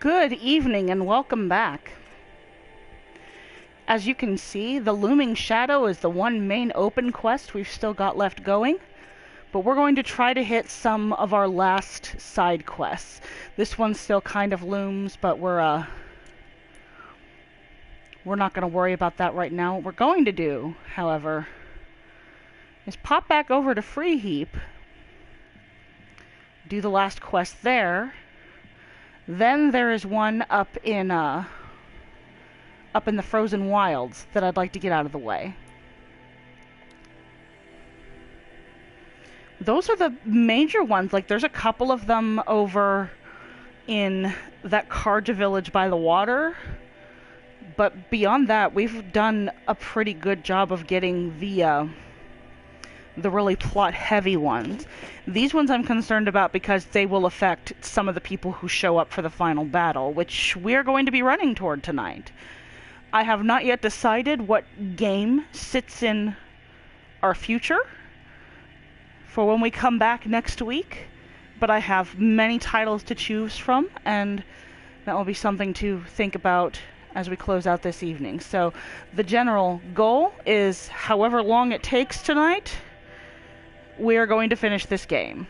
Good evening and welcome back. As you can see, the Looming Shadow is the one main open quest we've still got left going, but we're going to try to hit some of our last side quests. This one still kind of looms, but we're not going to worry about that right now. What we're going to do, however, is pop back over to Free Heap, do the last quest there. Then there is one up in the Frozen Wilds that I'd like to get out of the way. Those are the major ones. Like, there's a couple of them over in that Karja village by the water. But beyond that, we've done a pretty good job of getting the really plot-heavy ones. These ones I'm concerned about because they will affect some of the people who show up for the final battle, which we're going to be running toward tonight. I have not yet decided what game sits in our future for when we come back next week, but I have many titles to choose from, and that will be something to think about as we close out this evening. So the general goal is, however long it takes tonight, we are going to finish this game.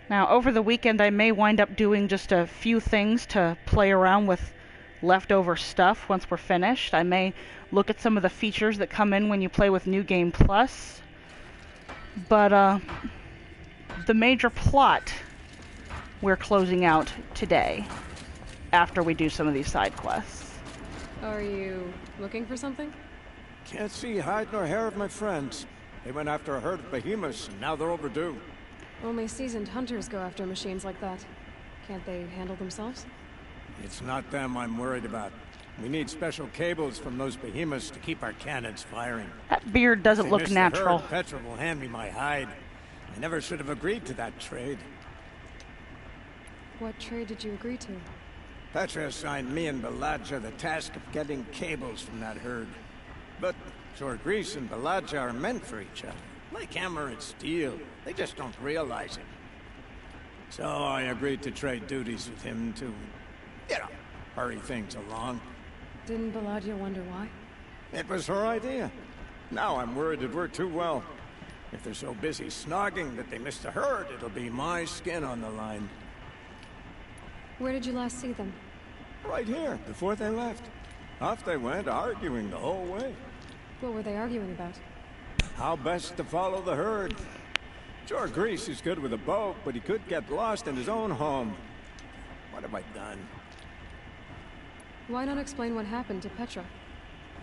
Now, over the weekend, I may wind up doing just a few things to play around with leftover stuff once we're finished. I may look at some of the features that come in when you play with New Game Plus. But the major plot we're closing out today, after we do some of these side quests. Are you looking for something? Can't see hide nor hair of my friends. They went after a herd of behemoths, and now they're overdue. Only seasoned hunters go after machines like that. Can't they handle themselves? It's not them I'm worried about. We need special cables from those behemoths to keep our cannons firing. That beard doesn't look natural. Petra will hand me my hide. I never should have agreed to that trade. What trade did you agree to? Petra assigned me and Baladja the task of getting cables from that herd. But Jorgrees and Baladja are meant for each other. Like hammer and steel. They just don't realize it. So I agreed to trade duties with him to, hurry things along. Didn't Baladja wonder why? It was her idea. Now I'm worried it worked too well. If they're so busy snogging that they missed the herd, it'll be my skin on the line. Where did you last see them? Right here, before they left. Off they went, arguing the whole way. What were they arguing about? How best to follow the herd. Jorgrees is good with a bow, but he could get lost in his own home. What have I done? Why not explain what happened to Petra?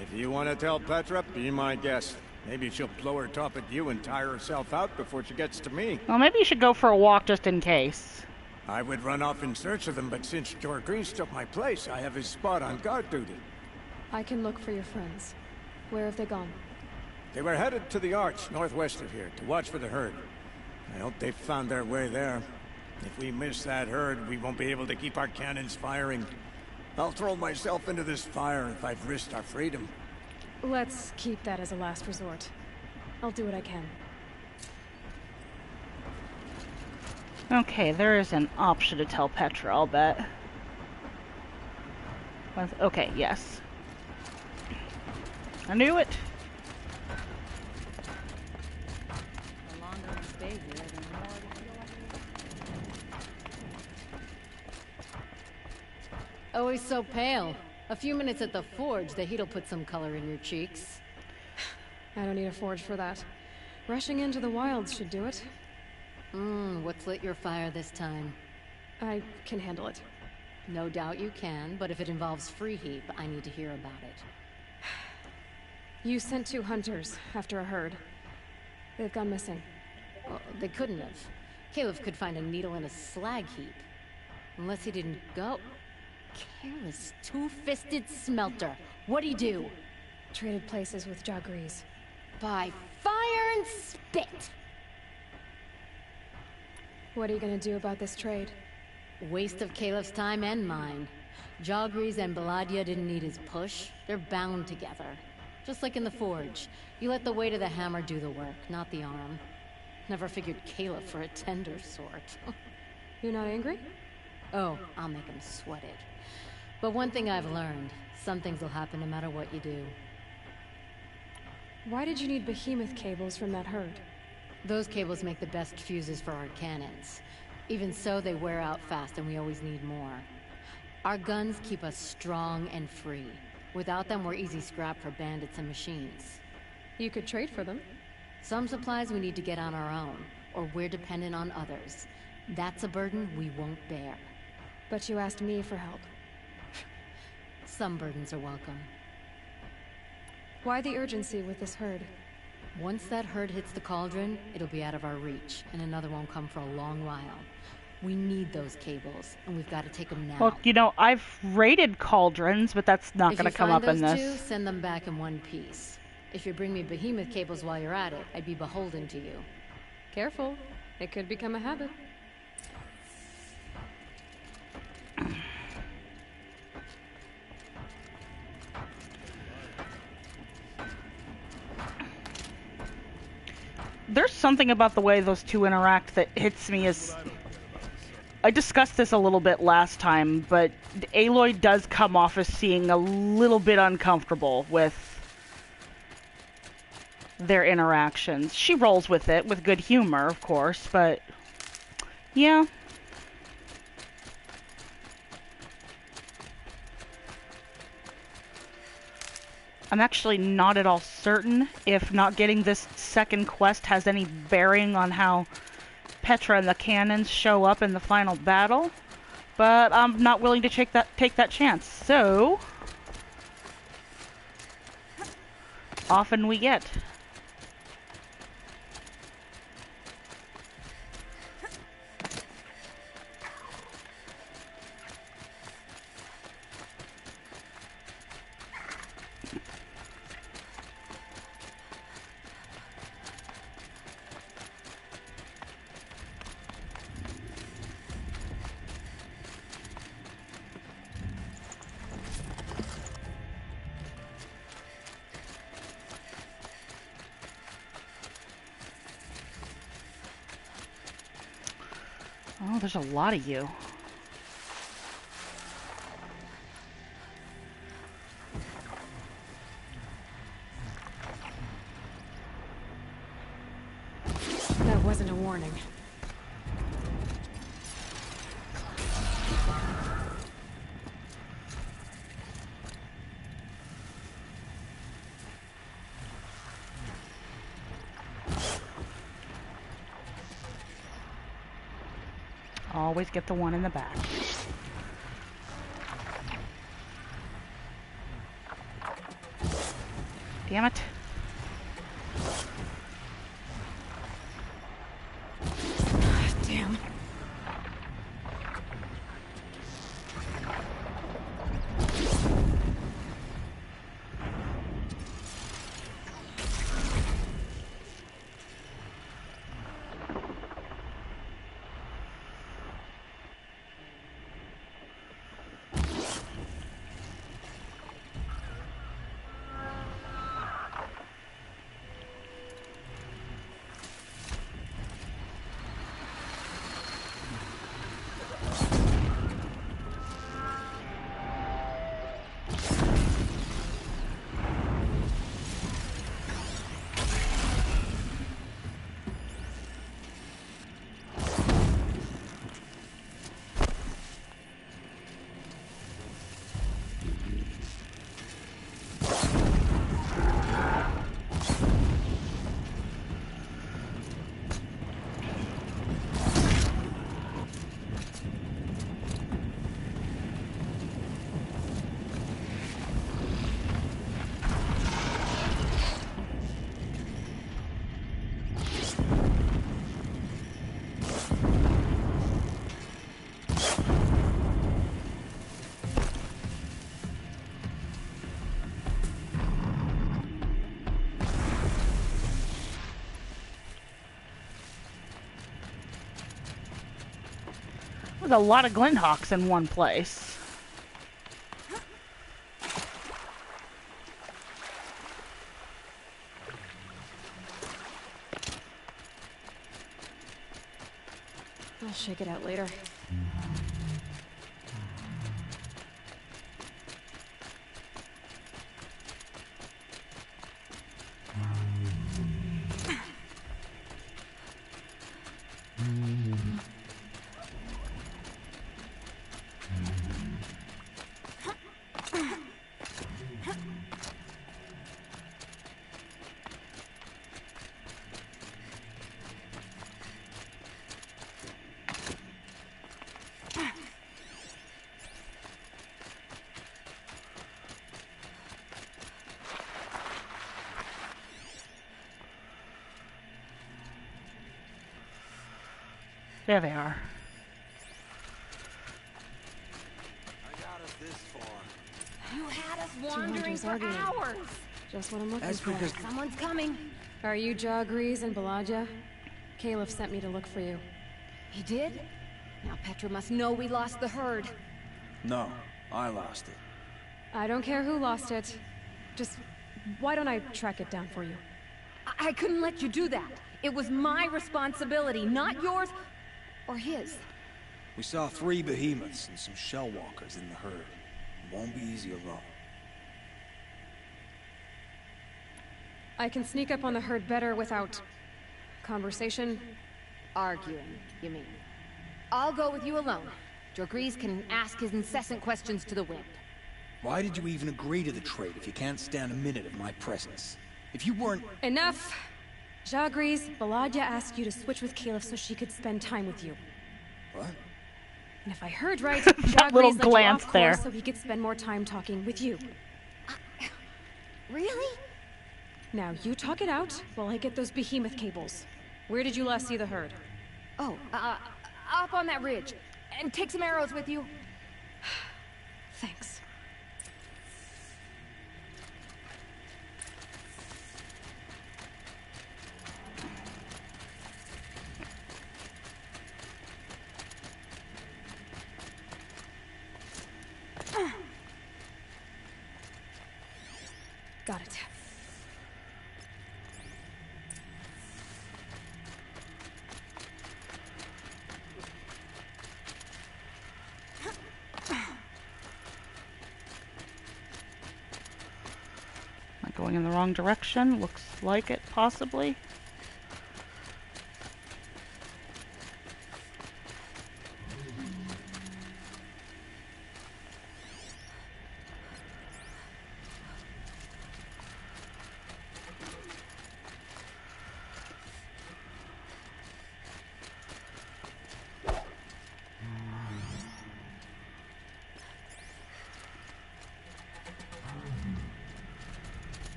If you want to tell Petra, be my guest. Maybe she'll blow her top at you and tire herself out before she gets to me. Well, maybe you should go for a walk just in case. I would run off in search of them, but since Jorgrees took my place, I have his spot on guard duty. I can look for your friends. Where have they gone? They were headed to the Arch, northwest of here, to watch for the herd. I hope they found their way there. If we miss that herd, we won't be able to keep our cannons firing. I'll throw myself into this fire if I've risked our freedom. Let's keep that as a last resort. I'll do what I can. Okay, there is an option to tell Petra, I'll bet. Okay, yes. I knew it! Always so pale. A few minutes at the forge, the heat'll put some color in your cheeks. I don't need a forge for that. Rushing into the wilds should do it. What's lit your fire this time? I can handle it. No doubt you can, but if it involves Free Heap, I need to hear about it. You sent 2 hunters after a herd. They've gone missing. Well, they couldn't have. Caleb could find a needle in a slag heap. Unless he didn't go. Careless, two-fisted smelter. What'd he do? Traded places with Jorgrees. By fire and spit! What are you gonna do about this trade? Waste of Caleb's time and mine. Jorgrees and Baladja didn't need his push. They're bound together. Just like in the forge. You let the weight of the hammer do the work, not the arm. Never figured Caleb for a tender sort. You're not angry? Oh, I'll make him sweat it. But one thing I've learned, some things will happen no matter what you do. Why did you need behemoth cables from that herd? Those cables make the best fuses for our cannons. Even so, they wear out fast and we always need more. Our guns keep us strong and free. Without them, we're easy scrap for bandits and machines. You could trade for them. Some supplies we need to get on our own, or we're dependent on others. That's a burden we won't bear. But you asked me for help. Some burdens are welcome. Why the urgency with this herd? Once that herd hits the cauldron, it'll be out of our reach, and another won't come for a long while. We need those cables, and we've got to take them now. Well, you know, I've raided cauldrons, but that's not going to come up in this. If you find those two, send them back in one piece. If you bring me behemoth cables while you're at it, I'd be beholden to you. Careful. It could become a habit. There's something about the way those two interact that hits me as... I discussed this a little bit last time, but Aloy does come off as seeing a little bit uncomfortable with their interactions. She rolls with it, with good humor, of course, but... yeah. I'm actually not at all certain if not getting this second quest has any bearing on how Petra and the cannons show up in the final battle, but I'm not willing to take that chance. So, often we get. Oh, there's a lot of you. That wasn't a warning. Always get the one in the back. Damn it. Damn. There's a lot of Glinthawks in one place. shake it out later. There they are. I got us this far. You had us Two wandering hunters for arguing. hours. Just what I'm looking That's for. because Someone's coming. Are you Jagrees and Balaja? Caliph sent me to look for you. He did? Now Petra must know we lost the herd. no, I lost it. I don't care who lost it. Just, why don't I track it down for you? I couldn't let you do that. It was my responsibility, not yours or his. We saw 3 behemoths and some shell walkers in the herd. It won't be easy alone. I can sneak up on the herd better without conversation. Arguing, you mean? I'll go with you alone. Jagrees can ask his incessant questions to the wind. Why did you even agree to the trade if you can't stand a minute of my presence? If you weren't... Enough! Jagrees, Balaja asked you to switch with Caliph so she could spend time with you. What? And if I heard right, That little Jagrees let you glance off there. course so he could spend more time talking with you. Really? Now, you talk it out while I get those behemoth cables. Where did you last see the herd? Oh, up on that ridge. And take some arrows with you. Thanks. Got it. Am I going in the wrong direction? Looks like it, possibly.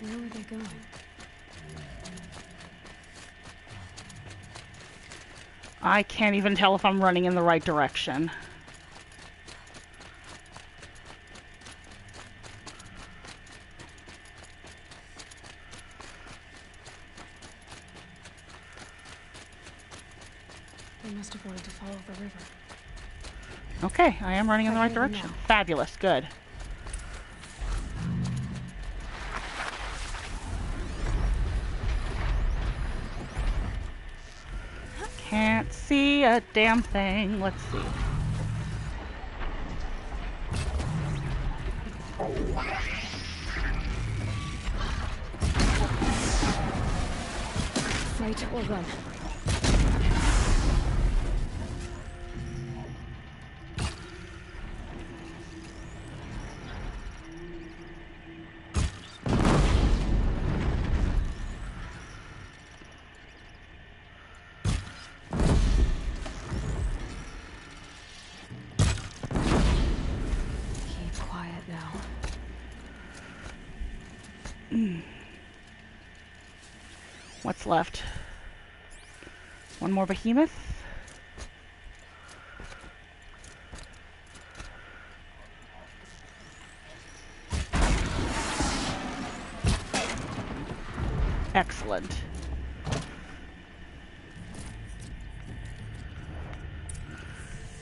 Where were they going? I can't even tell if I'm running in the right direction. They must have wanted to follow the river. Okay, I am running in the I right hear them direction. now. Fabulous, good. Can't see a damn thing. Let's see. Fight or run. Keep quiet now. What's left? One more behemoth. Excellent.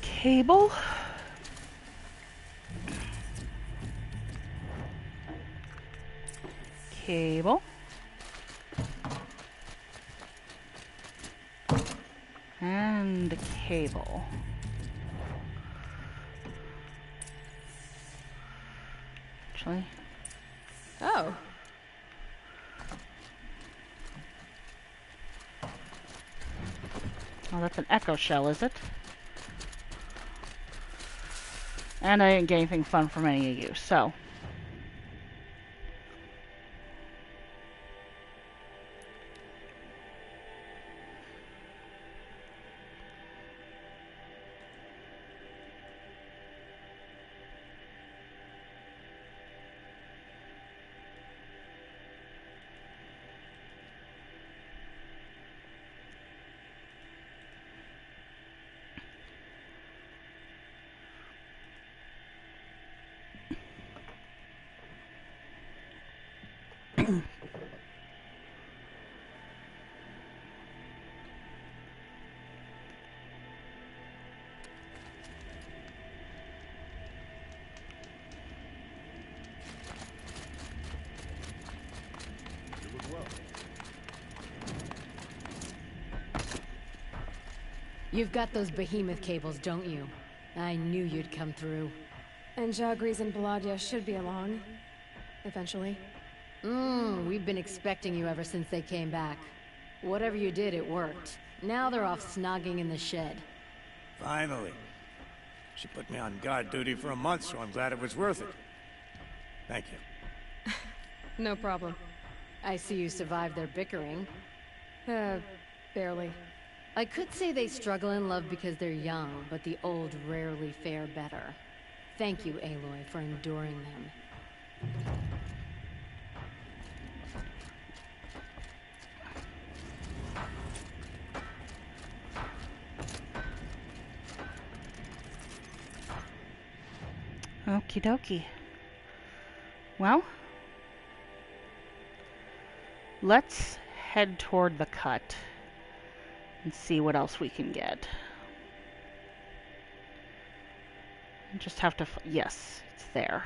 Cable. Cable. And cable. Actually. Oh. Oh, that's an echo shell, is it? And I didn't get anything fun from any of you, so. You've got those behemoth cables, don't you? I knew you'd come through. And Jagris and Baladia should be along. Eventually. We've been expecting you ever since they came back. Whatever you did, it worked. Now they're off snogging in the shed. Finally. She put me on guard duty for a month, so I'm glad it was worth it. Thank you. No problem. I see you survived their bickering. Barely. I could say they struggle in love because they're young, but the old rarely fare better. Thank you, Aloy, for enduring them. Okie dokie. Well, let's head toward the cut and see what else we can get. Just have to, yes, it's there.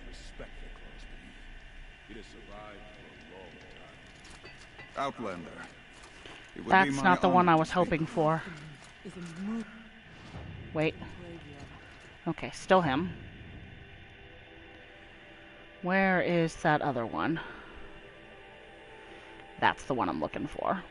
Respect the close beneath. It has survived for a long time. Outlander. It would be That's my not the one honor I to was speak hoping with you. for. Wait. Okay, still him. Where is that other one? That's the one I'm looking for.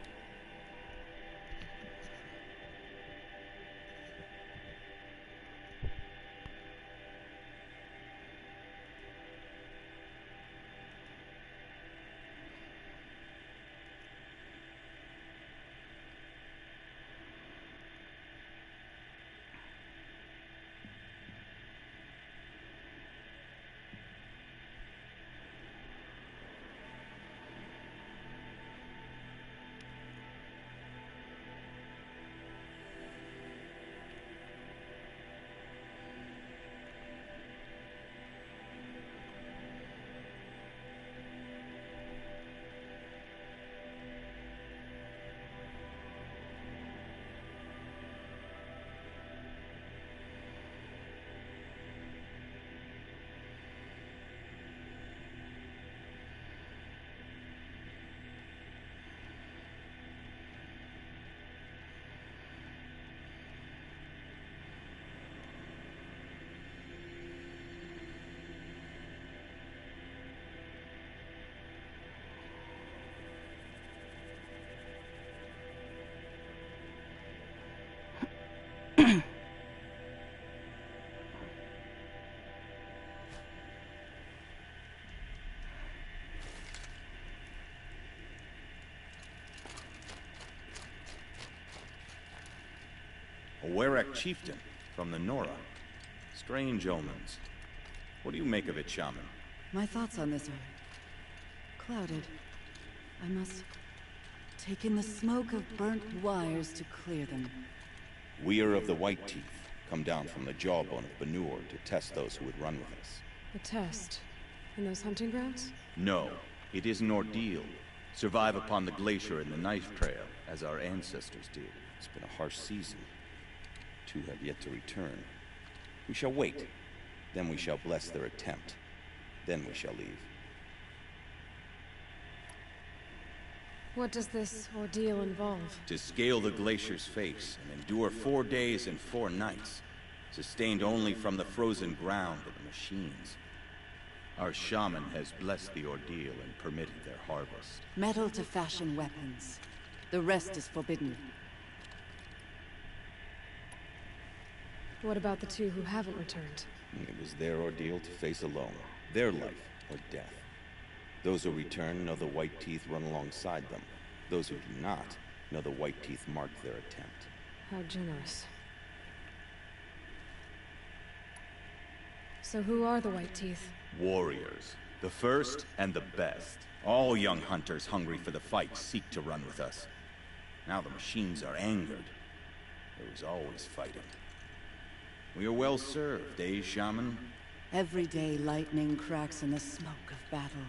A Warek chieftain from the Nora. Strange omens. What do you make of it, Shaman? My thoughts on this are clouded. I must take in the smoke of burnt wires to clear them. We are of the White Teeth, come down from the jawbone of Banur to test those who would run with us. A test? In those hunting grounds? No, it is an ordeal. Survive upon the glacier and the knife trail, as our ancestors did. It's been a harsh season. 2 have yet to return. We shall wait. Then we shall bless their attempt. Then we shall leave. What does this ordeal involve? To scale the glacier's face and endure 4 days and 4 nights, sustained only from the frozen ground of the machines. Our shaman has blessed the ordeal and permitted their harvest. Metal to fashion weapons. The rest is forbidden. What about the 2 who haven't returned? It was their ordeal to face alone. Their life or death. Those who return know the White Teeth run alongside them. Those who do not know the White Teeth marked their attempt. How generous. So who are the White Teeth? Warriors. The first and the best. All young hunters hungry for the fight seek to run with us. Now the machines are angered. There is always fighting. We are well served, eh, Shaman? Every day lightning cracks in the smoke of battle.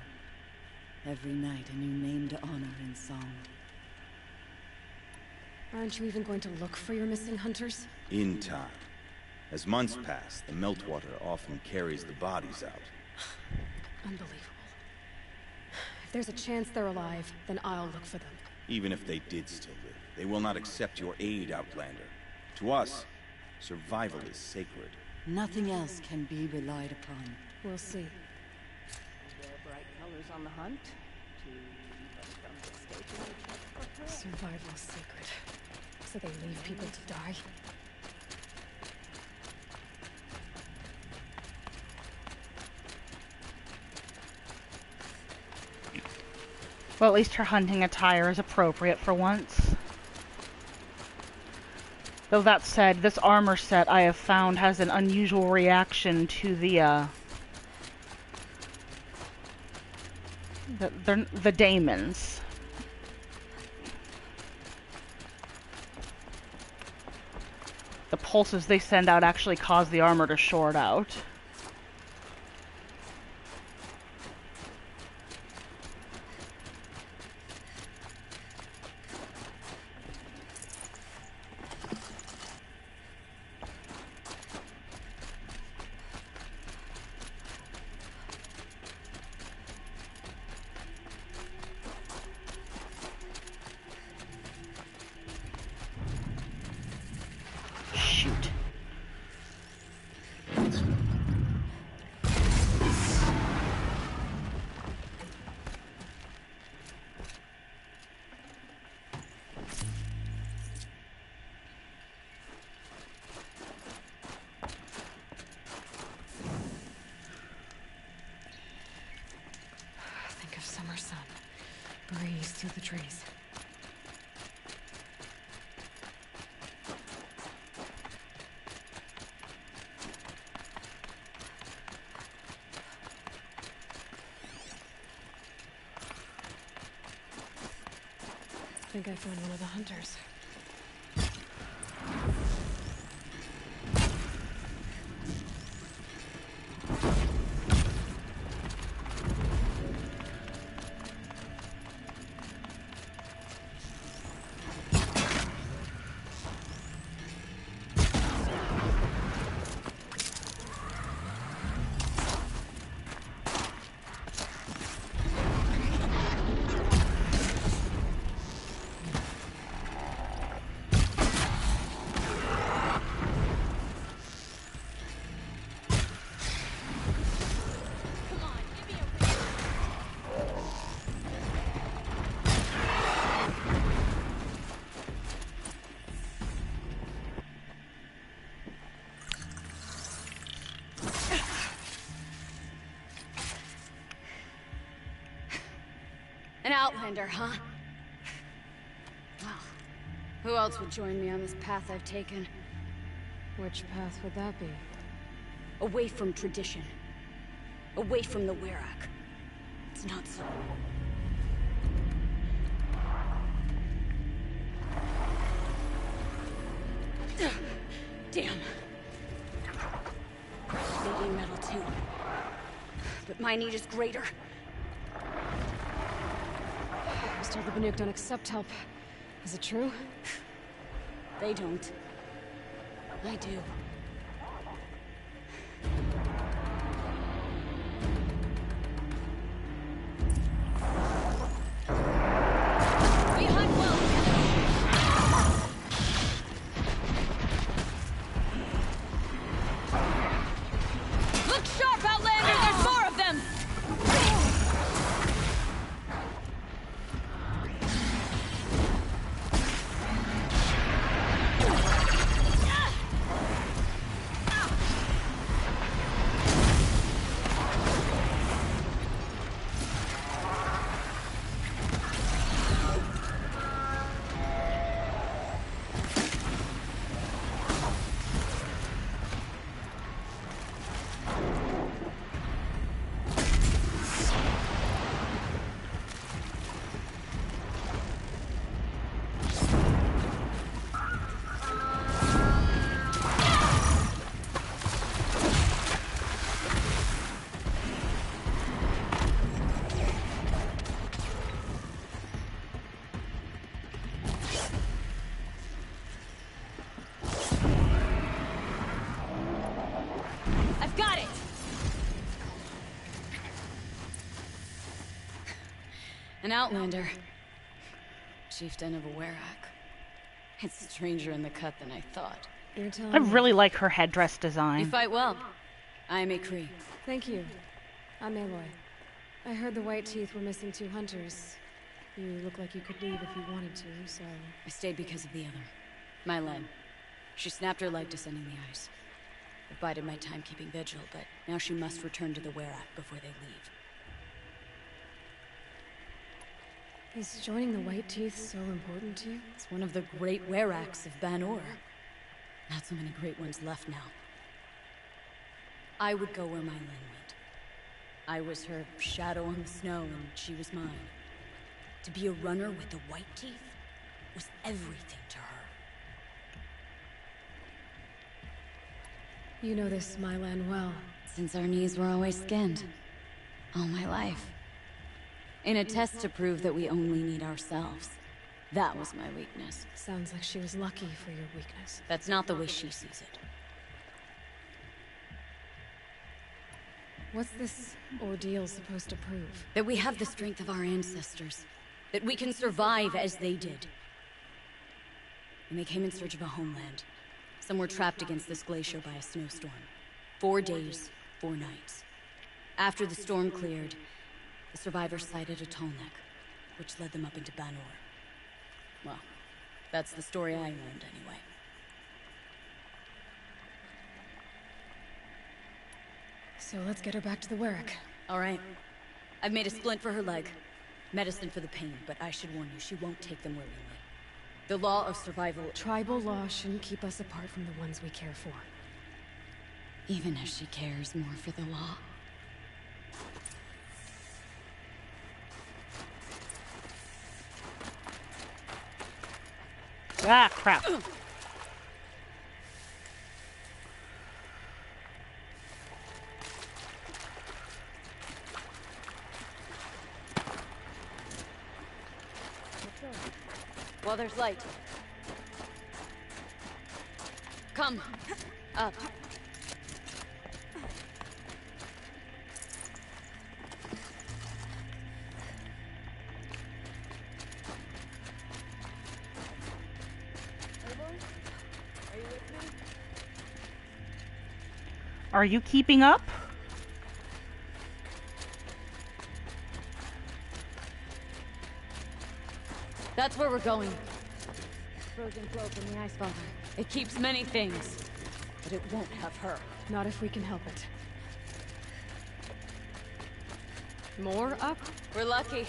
Every night a new name to honor in song. Aren't you even going to look for your missing hunters? In time. As months pass, the meltwater often carries the bodies out. Unbelievable. If there's a chance they're alive, then I'll look for them. Even if they did still live, they will not accept your aid, Outlander. To us, survival is sacred. Nothing else can be relied upon. We'll see. Wear bright colors on the hunt to keep us from mistaking each other for prey. Survival is sacred. So they leave people to die? Well, at least her hunting attire is appropriate for once. Though that said, this armor set I have found has an unusual reaction to the daemons. The pulses they send out actually cause the armor to short out. Shoot. Think of summer sun. Breeze through the trees. I think I found one of the hunters. An outlander, huh? Well, who else would join me on this path I've taken? Which path would that be? Away from tradition. Away from the Werak. It's not so. Damn. They need metal too. But my need is greater. I was told the Banuk don't accept help. Is it true? They don't. I do. We hunt well together. Look sharp, Outlander! There's more of them! An outlander. Chieftain of a Werak. It's stranger in the cut than I thought. You're telling I me. really like her headdress You design. fight well. I am a Cree. Thank you. I'm Aloy. I heard the White Teeth were missing 2 hunters. You look like you could leave if you wanted to, so... I stayed because of the other. My Len. She snapped her leg descending the ice. I bided my time keeping vigil, but now she must return to the Werak before they leave. Is joining the White Teeth so important to you? It's one of the great Weraks of Ban-Or. Not so many great ones left now. I would go where my Len went. I was her shadow on the snow, and she was mine. To be a runner with the White Teeth was everything to her. You know this Mylan well. Since our knees were always skinned. All my life. In a test to prove that we only need ourselves. That was my weakness. Sounds like she was lucky for your weakness. That's not the way she sees it. What's this ordeal supposed to prove? That we have the strength of our ancestors. That we can survive as they did. And they came in search of a homeland. Some were trapped against this glacier by a snowstorm. 4 days, 4 nights. After the storm cleared, the survivors sighted a Tolnek, which led them up into Ban-Or. Well, that's the story I learned anyway. So let's get her back to the Werak. All right. I've made a splint for her leg. Medicine for the pain, but I should warn you, she won't take them willingly. The law of survival... Tribal law shouldn't keep us apart from the ones we care for. Even if she cares more for the law. Ah, crap. Well, there's light. Come. Up. Are you keeping up? That's where we're going. Frozen cloak from the Ice Father. It keeps many things, but it won't have her. Not if we can help it. More up? We're lucky.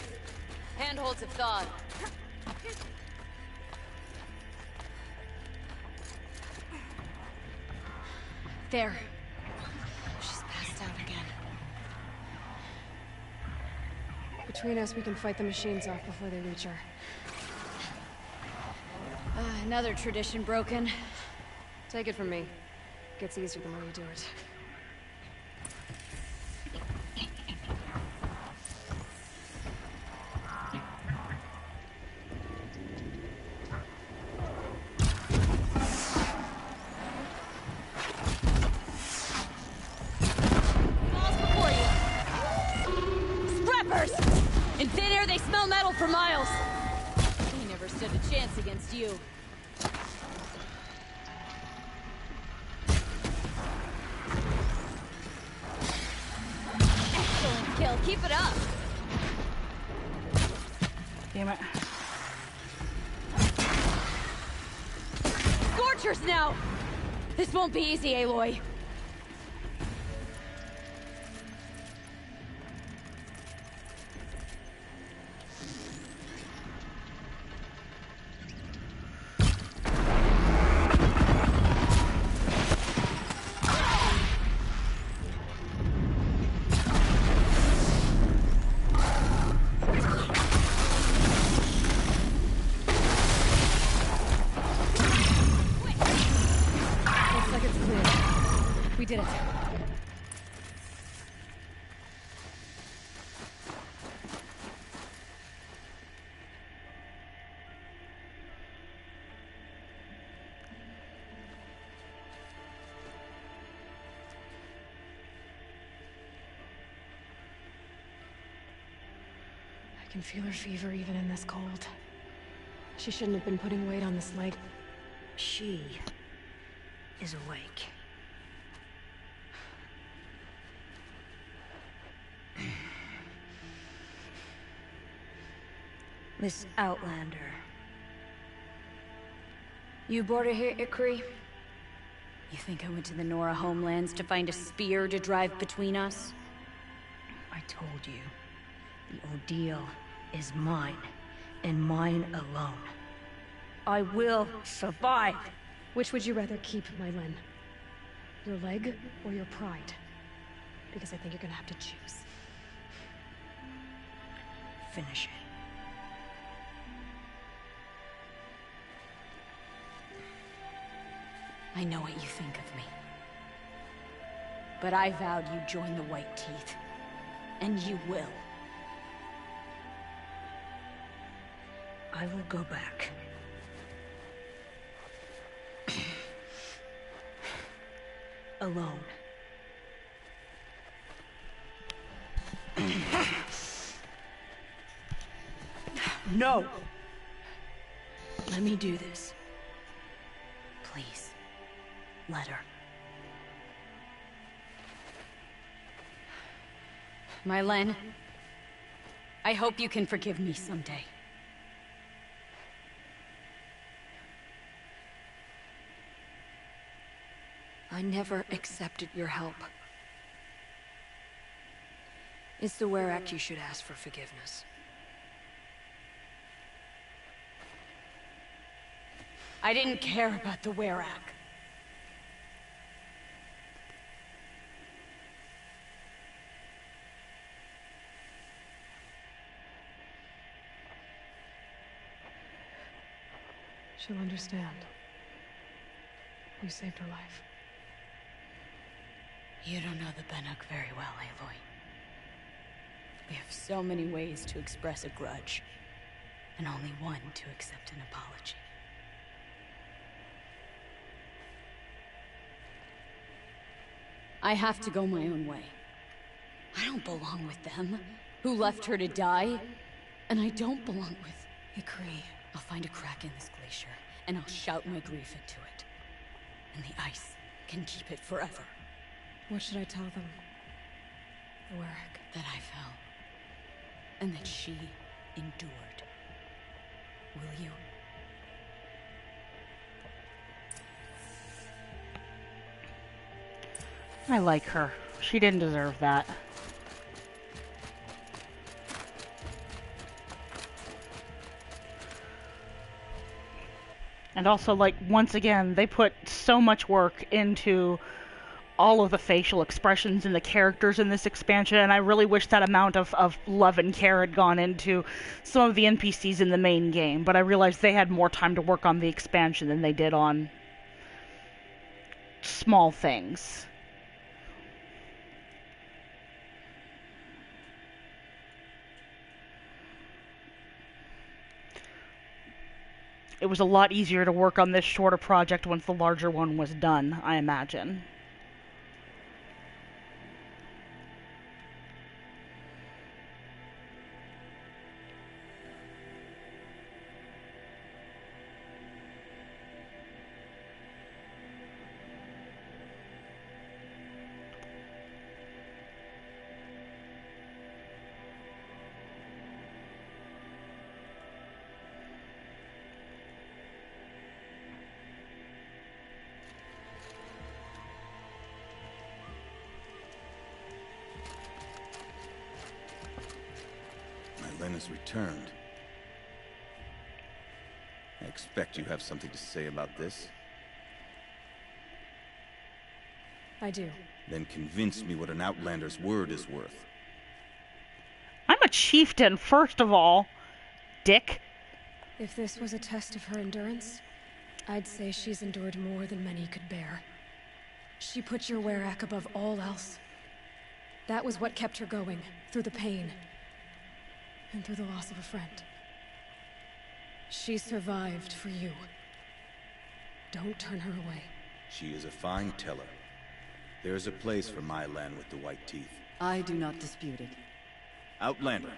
Handholds have thawed. There. She's passed out again. Between us, we can fight the machines off before they reach her. Another tradition broken. Take it from me. Gets easier the more you do it. Falls before you. Scrappers! In thin air, they smell metal for miles. He never stood a chance against you. Excellent kill. Keep it up. Damn it. Scorchers now! This won't be easy, Aloy. Looks like it's clear. We did it. I can feel her fever even in this cold. She shouldn't have been putting weight on this leg. She is awake. Miss Outlander. You brought her here, Ikri? You think I went to the Nora homelands to find a spear to drive between us? I told you. The ordeal is mine, and mine alone. I will survive. Which would you rather keep, Mylen? Your leg or your pride? Because I think you're gonna have to choose. Finish it. I know what you think of me. But I vowed you'd join the White Teeth. And you will. I will go back. Alone. No! Let me do this. Please. Let her. Mylen, I hope you can forgive me someday. I never accepted your help. It's the Were Act you should ask for forgiveness. I didn't care about the Were Act. She'll understand. You saved her life. You don't know the Bannock very well, Aloy. We have so many ways to express a grudge, and only one to accept an apology. I have to go my own way. I don't belong with them, who left her to die, and I don't belong with Ikri. I'll find a crack in this glacier, and I'll shout my grief into it. And the ice can keep it forever. What should I tell them? The Were Act. That I fell. And that she endured. Will you? I like her. She didn't deserve that. And also, like, once again, they put so much work into all of the facial expressions and the characters in this expansion, and I really wish that amount of love and care had gone into some of the NPCs in the main game, but I realized they had more time to work on the expansion than they did on small things. It was a lot easier to work on this shorter project once the larger one was done, I imagine. Has returned. I expect you have something to say about this. I do. Then convince me what an outlander's word is worth. I'm a chieftain, first of all, dick. If this was a test of her endurance, I'd say she's endured more than many could bear. She put your Werak above all else. That was what kept her going, through the pain. And through the loss of a friend. She survived for you. Don't turn her away. She is a fine teller. There is a place for my land with the white teeth. I do not dispute it. Outlander.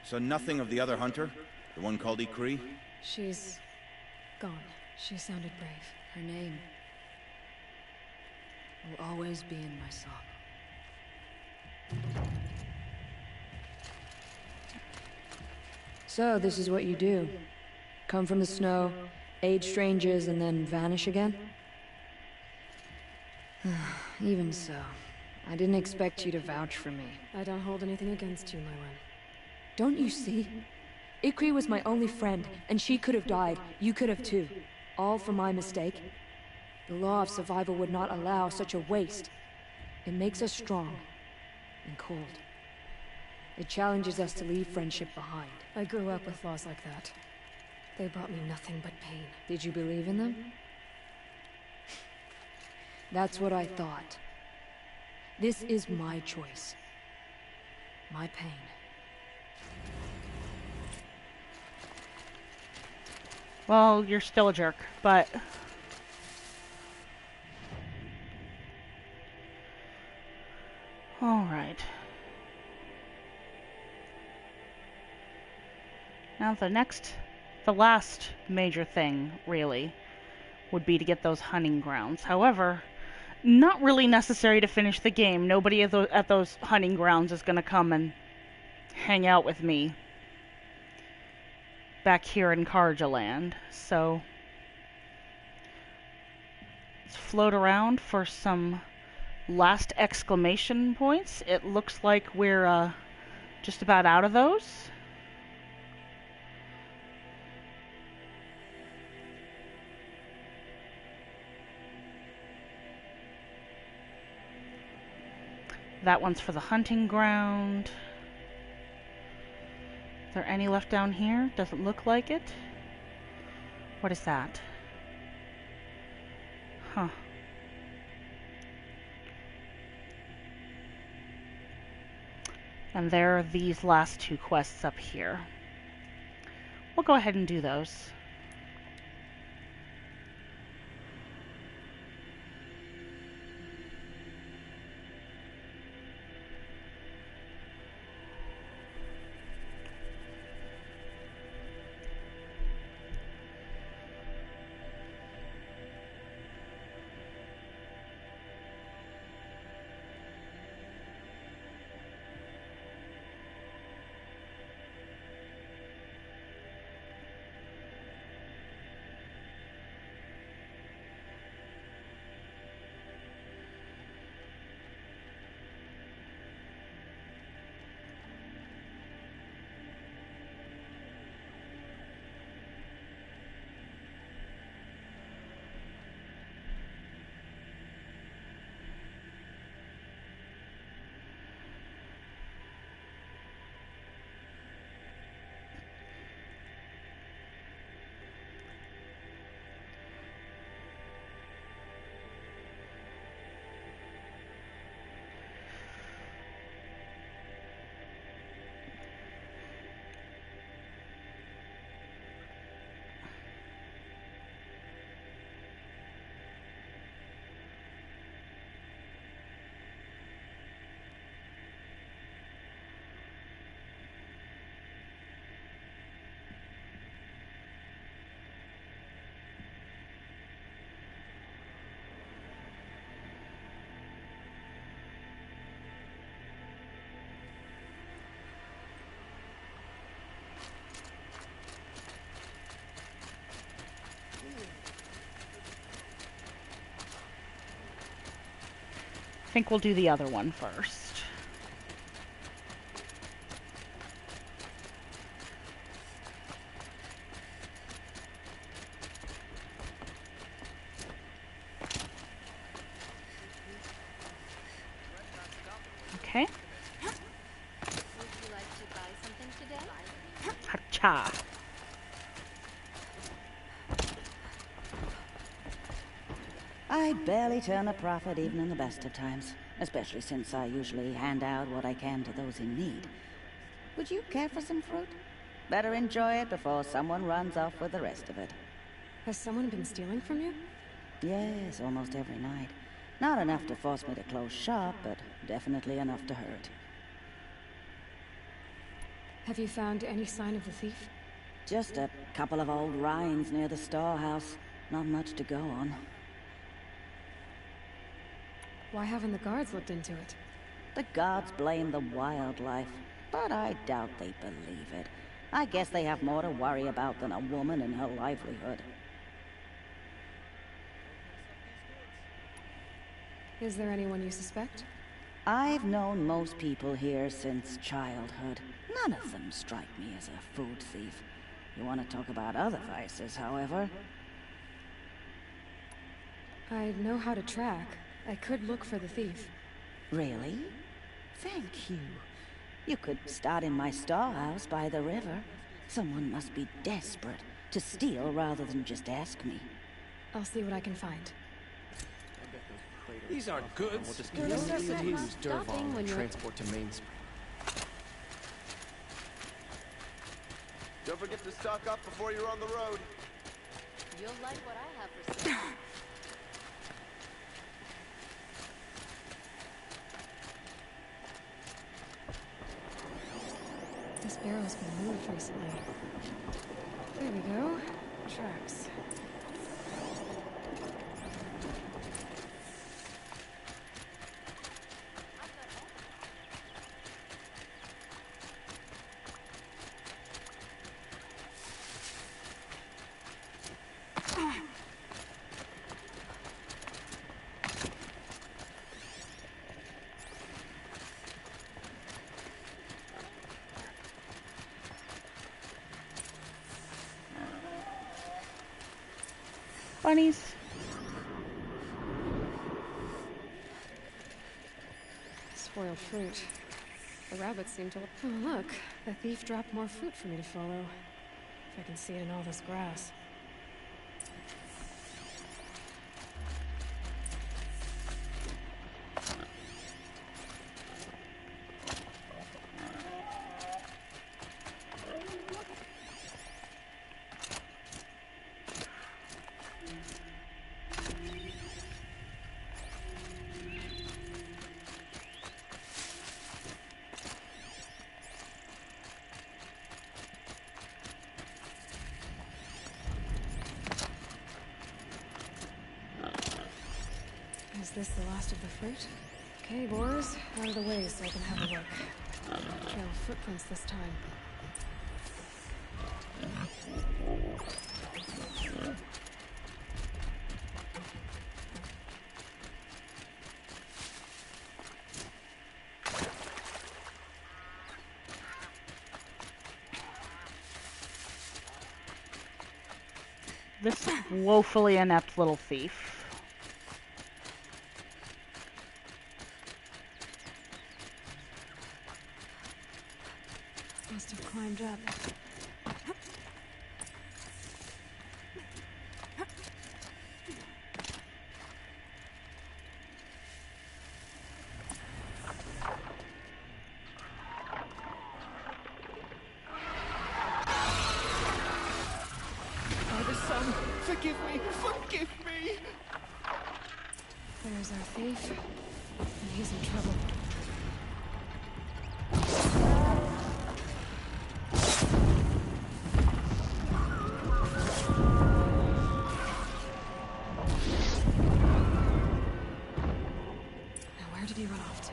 So nothing of the other hunter? The one called Ikri? She's gone. She sounded brave. Her name will always be in my song. So, this is what you do. Come from the snow, aid strangers, and then vanish again? Even so, I didn't expect you to vouch for me. I don't hold anything against you, Mylan. Don't you see? Ikri was my only friend, and she could have died. You could have too. All for my mistake. The law of survival would not allow such a waste. It makes us strong and cold. It challenges us to leave friendship behind. I grew up with laws like that. They brought me nothing but pain. Did you believe in them? That's what I thought. This is my choice. My pain. Well, you're still a jerk, but... Alright. Now the last major thing, really, would be to get those hunting grounds. However, not really necessary to finish the game. Nobody at those hunting grounds is going to come and hang out with me back here in Karja Land. So, let's float around for some last exclamation points. It looks like we're just about out of those. That one's for the hunting ground. Is there any left down here? Doesn't look like it. What is that? Huh. And there are these last two quests up here. We'll go ahead and do those. think we'll do the other one first. Okay. Would you like to buy something today? Hacha. I barely turn a profit even in the best of times, especially since I usually hand out what I can to those in need. Would you care for some fruit? Better enjoy it before someone runs off with the rest of it. Has someone been stealing from you? Yes, almost every night. Not enough to force me to close shop, but definitely enough to hurt. Have you found any sign of the thief? Just a couple of old rinds near the storehouse. Not much to go on. Why haven't the guards looked into it? The gods blame the wildlife, but I doubt they believe it. I guess they have more to worry about than a woman and her livelihood. Is there anyone you suspect? I've known most people here since childhood. None of them strike me as a food thief. You want to talk about other vices, however? I know how to track. I could look for the thief. Really? Thank you. You could start in my storehouse by the river. Someone must be desperate to steal rather than just ask me. I'll see what I can find. These aren't goods. They're necessities. Durval and transport to Mainspring. Don't forget to stock up before you're on the road. You'll like what I have for sale. This barrel's been moved recently. There we go. Tracks. Bunnies. Spoiled fruit. The rabbits seem to look... Oh, look. The thief dropped more fruit for me to follow. If I can see it in all this grass. Is this the last of the fruit? Okay, boars, out of the way so I can have a look. Trail of footprints this time. This woefully inept little thief. Must have climbed up. Father, son, forgive me, forgive me! There's our thief. And he's in trouble. Now where did he run off to?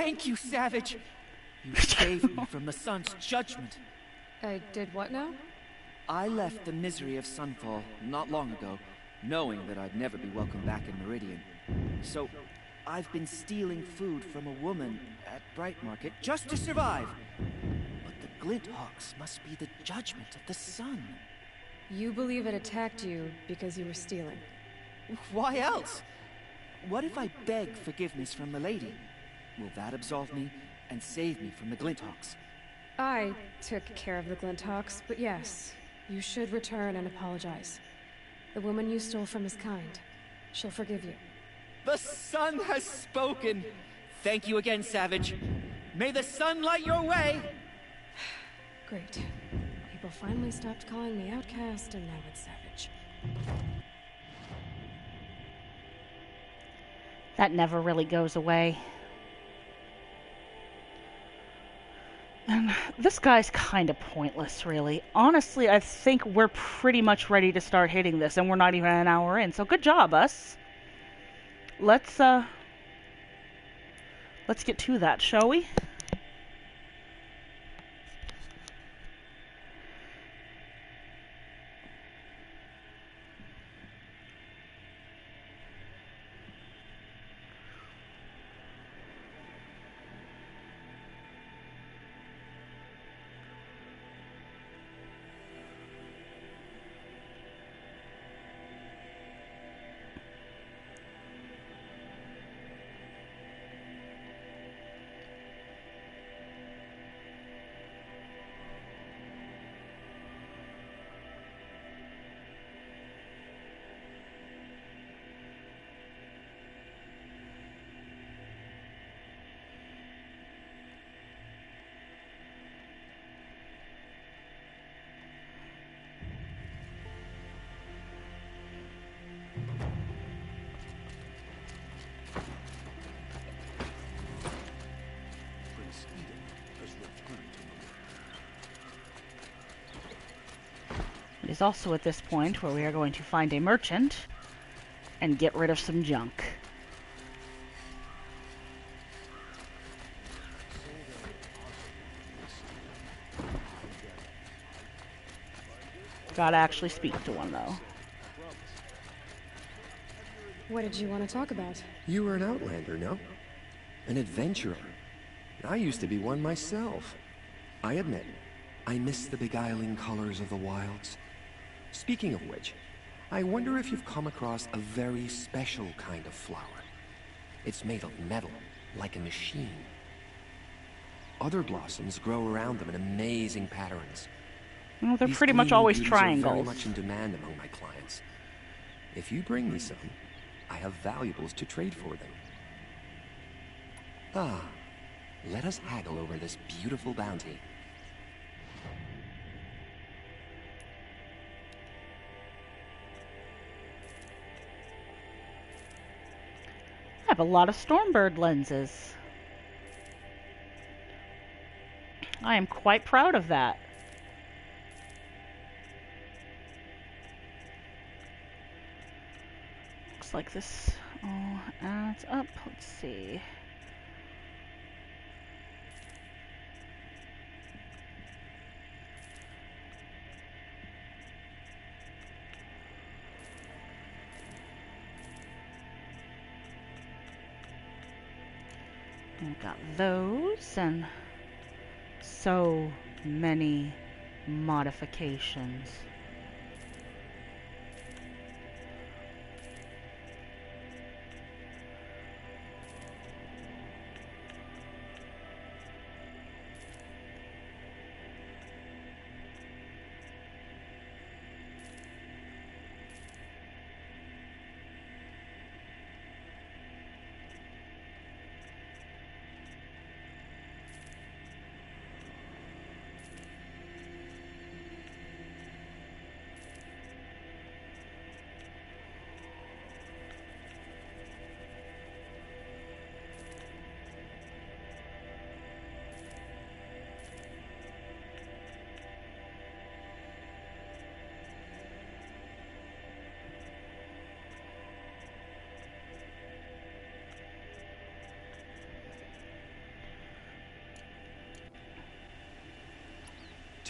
Thank you, Savage! You saved me from the sun's judgment. I did what now? I left the misery of Sunfall not long ago, knowing that I'd never be welcome back in Meridian. So, I've been stealing food from a woman at Bright Market just to survive. But the Glinthawks must be the judgment of the sun. You believe it attacked you because you were stealing? Why else? What if I beg forgiveness from the lady? Will that absolve me and save me from the Glinthawks? I took care of the Glinthawks, but yes, you should return and apologize. The woman you stole from is kind. She'll forgive you. The sun has spoken! Thank you again, Savage. May the sun light your way! Great. People finally stopped calling me outcast, and now it's Savage. That never really goes away. And this guy's kind of pointless, really. Honestly, I think we're pretty much ready to start hitting this, and we're not even an hour in, so good job, us. Let's get to that, shall we? It is also at this point where we are going to find a merchant and get rid of some junk. Gotta actually speak to one, though. What did you want to talk about? You were an outlander, no? An adventurer. I used to be one myself. I admit, I miss the beguiling colors of the wilds. Speaking of which, I wonder if you've come across a very special kind of flower. It's made of metal, like a machine. Other blossoms grow around them in amazing patterns. Well, they're These pretty much gleaming always beauties are very triangles. much in demand among my clients. If you bring me some, I have valuables to trade for them. Ah, let us haggle over this beautiful bounty. I have a lot of Stormbird lenses. I am quite proud of that. Looks like this all adds up. Let's see. We've got those and so many modifications.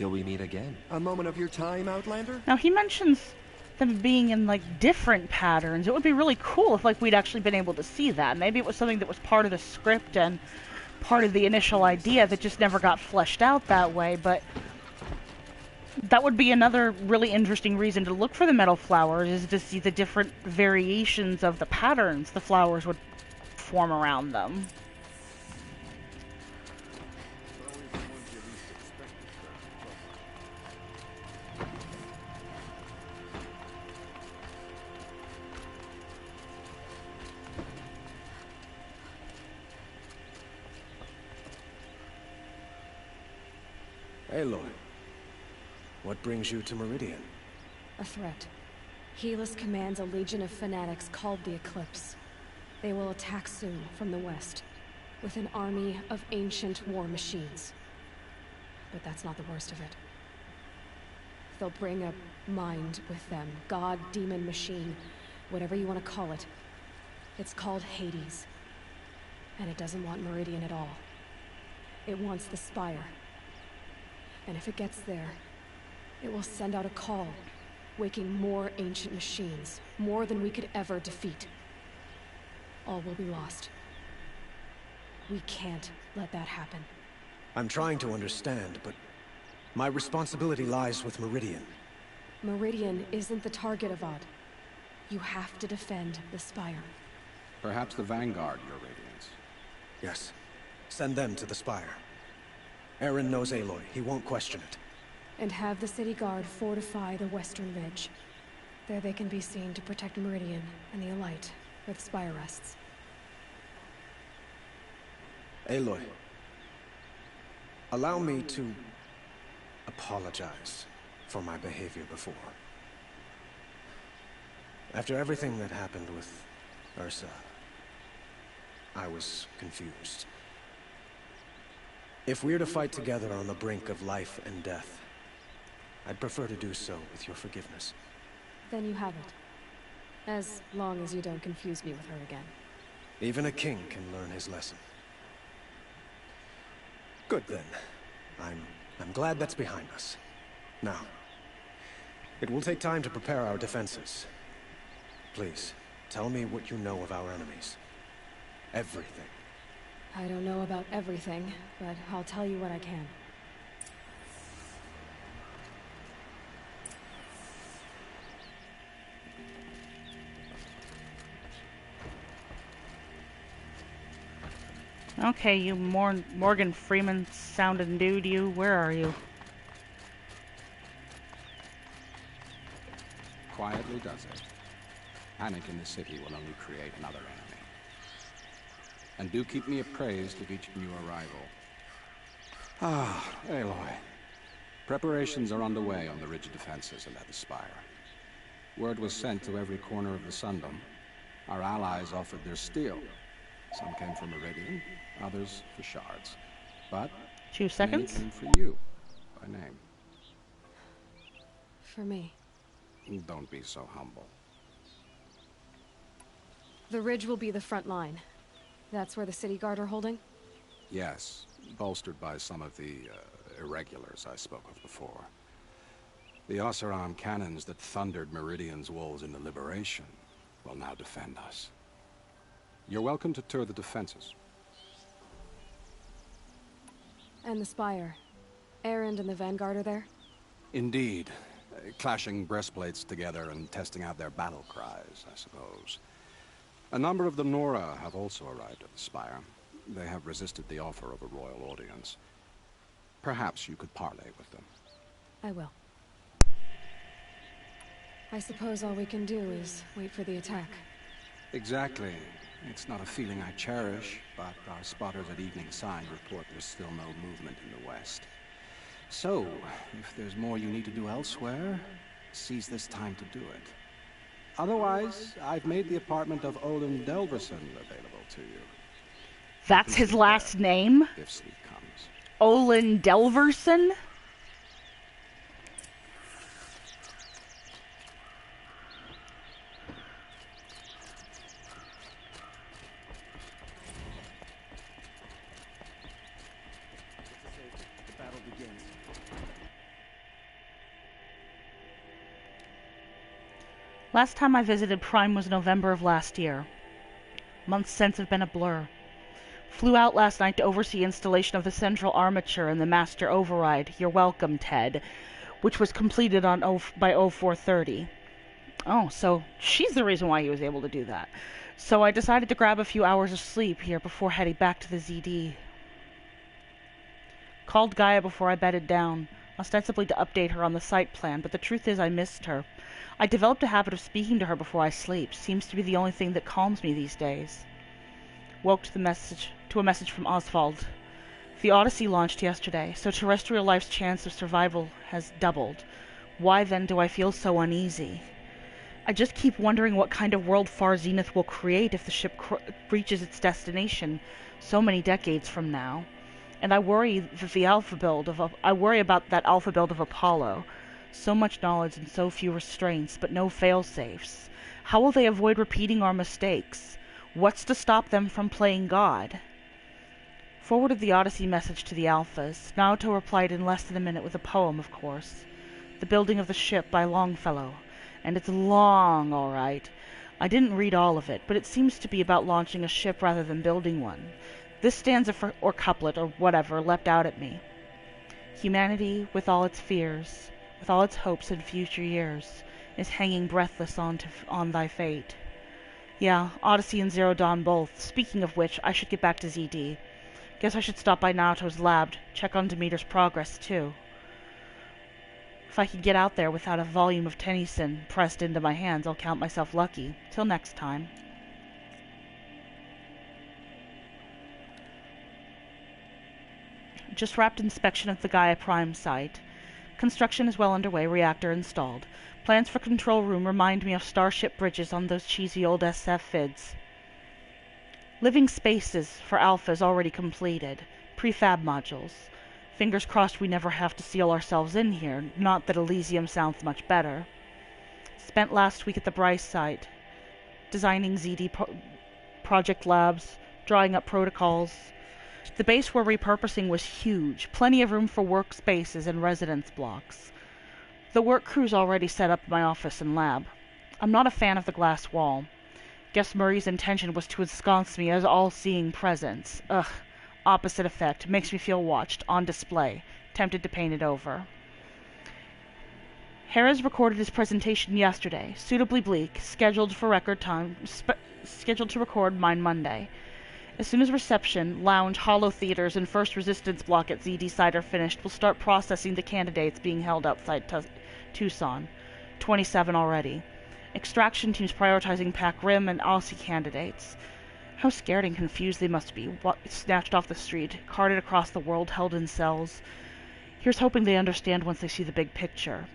Until we meet again. A moment of your time, Outlander? Now, he mentions them being in, like, different patterns. It would be really cool if, like, we'd actually been able to see that. Maybe it was something that was part of the script and part of the initial idea that just never got fleshed out that way, but that would be another really interesting reason to look for the metal flowers, is to see the different variations of the patterns the flowers would form around them. Aloy, what brings you to Meridian? A threat. Helis commands a legion of fanatics called the Eclipse. They will attack soon from the west, with an army of ancient war machines. But that's not the worst of it. They'll bring a mind with them, god, demon, machine, whatever you want to call it. It's called Hades. And it doesn't want Meridian at all. It wants the Spire. And if it gets there, it will send out a call, waking more ancient machines, more than we could ever defeat. All will be lost. We can't let that happen. I'm trying to understand, but my responsibility lies with Meridian. Meridian isn't the target, Avad. You have to defend the Spire. Perhaps the Vanguard, Your Radiance. Yes. Send them to the Spire. Aaron knows Aloy. He won't question it. And have the city guard fortify the western ridge. There they can be seen to protect Meridian and the Elite, where the Spire rests. Aloy, allow me to apologize for my behavior before. After everything that happened with Ursa, I was confused. If we're to fight together on the brink of life and death, I'd prefer to do so with your forgiveness. Then you have it. As long as you don't confuse me with her again. Even a king can learn his lesson. Good then. I'm glad that's behind us. Now, it will take time to prepare our defenses. Please, tell me what you know of our enemies. Everything. I don't know about everything, but I'll tell you what I can. Okay, you Morgan Freeman sounding dude, you. Where are you? Quietly does it. Panic in the city will only create another enemy. And do keep me appraised of each new arrival. Ah, Aloy. Preparations are underway on the ridge defenses and at the Spire. Word was sent to every corner of the Sundom. Our allies offered their steel. Some came from Meridian, others for shards. But 2 seconds. Many came for you, by name. For me. Don't be so humble. The ridge will be the front line. That's where the city guard are holding? Yes, bolstered by some of the irregulars I spoke of before. The Oseram cannons that thundered Meridian's walls in the Liberation will now defend us. You're welcome to tour the defenses. And the Spire. Erend and the Vanguard are there? Indeed. Clashing breastplates together and testing out their battle cries, I suppose. A number of the Nora have also arrived at the Spire. They have resisted the offer of a royal audience. Perhaps you could parley with them. I will. I suppose all we can do is wait for the attack. Exactly. It's not a feeling I cherish, but our spotters at Evening Sign report there's still no movement in the west. So, if there's more you need to do elsewhere, seize this time to do it. Otherwise, I've made the apartment of Olin Delverson available to you. That's his last name? If sleep comes. Olin Delverson? The battle begins. Last time I visited Prime was November of last year. Months since have been a blur. Flew out last night to oversee installation of the central armature and the master override. You're welcome, Ted. Which was completed by 0430. Oh, so she's the reason why he was able to do that. So I decided to grab a few hours of sleep here before heading back to the ZD. Called Gaia before I bedded down, ostensibly to update her on the site plan, but the truth is I missed her. I developed a habit of speaking to her before I sleep. Seems to be the only thing that calms me these days. Woke to a message from Oswald. The Odyssey launched yesterday, so terrestrial life's chance of survival has doubled. Why then do I feel so uneasy? I just keep wondering what kind of world Far Zenith will create if the ship reaches its destination so many decades from now. And I worry about that alpha build of Apollo. So much knowledge and so few restraints, but no fail-safes. How will they avoid repeating our mistakes? What's to stop them from playing God? Forwarded the Odyssey message to the Alphas. Naoto replied in less than a minute with a poem, of course. The Building of the Ship by Longfellow. And it's long, all right. I didn't read all of it, but it seems to be about launching a ship rather than building one. This stanza or couplet or whatever leapt out at me. Humanity, with all its fears, with all its hopes and future years, is hanging breathless on thy fate. Yeah, Odyssey and Zero Dawn both. Speaking of which, I should get back to ZD. Guess I should stop by Naoto's lab, check on Demeter's progress, too. If I can get out there without a volume of Tennyson pressed into my hands, I'll count myself lucky. Till next time. Just wrapped inspection of the Gaia Prime site. Construction is well underway, reactor installed. Plans for control room remind me of Starship bridges on those cheesy old SF vids. Living spaces for Alphas already completed. Prefab modules. Fingers crossed we never have to seal ourselves in here, not that Elysium sounds much better. Spent last week at the Bryce site, designing ZD project labs, drawing up protocols. The base we're repurposing was huge, plenty of room for workspaces and residence blocks. The work crew's already set up my office and lab. I'm not a fan of the glass wall. Guess Murray's intention was to ensconce me as all-seeing presence. Ugh. Opposite effect. Makes me feel watched. On display. Tempted to paint it over. Harris recorded his presentation yesterday. Suitably bleak. Scheduled to record mine Monday. As soon as reception, lounge, holo theaters, and first resistance block at ZD site are finished, we'll start processing the candidates being held outside Tucson. 27 already. Extraction teams prioritizing Pac Rim and Aussie candidates. How scared and confused they must be, snatched off the street, carted across the world, held in cells. Here's hoping they understand once they see the big picture.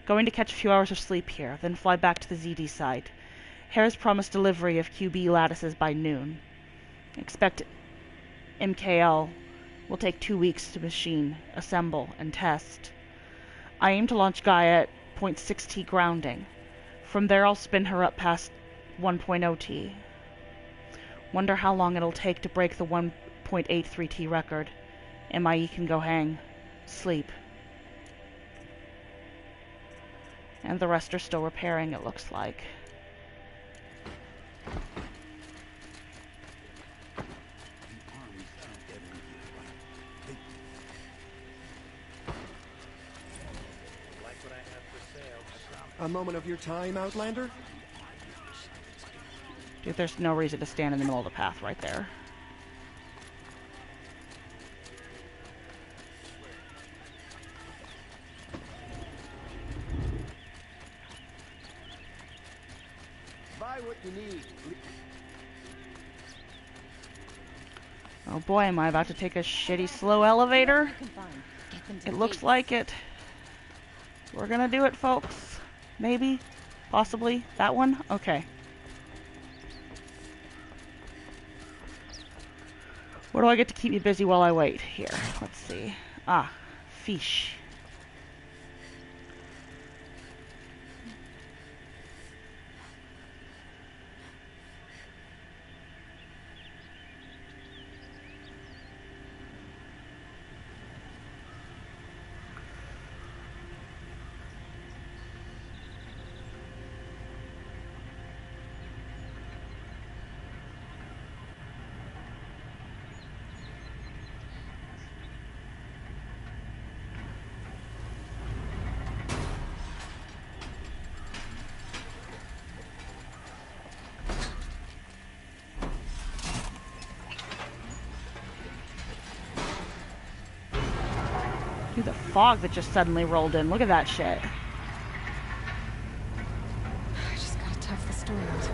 Going to catch a few hours of sleep here, then fly back to the ZD site. Harris promised delivery of QB lattices by noon. Expect MKL will take 2 weeks to machine, assemble, and test. I aim to launch Gaia at 0.6 T grounding. From there I'll spin her up past 1.0 T. Wonder how long it'll take to break the 1.83 T record. MIE can go hang. Sleep. And the rest are still repairing, it looks like. A moment of your time, Outlander? Dude, there's no reason to stand in the middle of the path right there. Buy what you need. Oh boy, am I about to take a shitty slow elevator? It looks like it. We're gonna do it, folks. Maybe? Possibly? That one? Okay. What do I get to keep me busy while I wait? Here, let's see. Ah, fish. Dude, the fog that just suddenly rolled in. Look at that shit. I just gotta tough the storm out.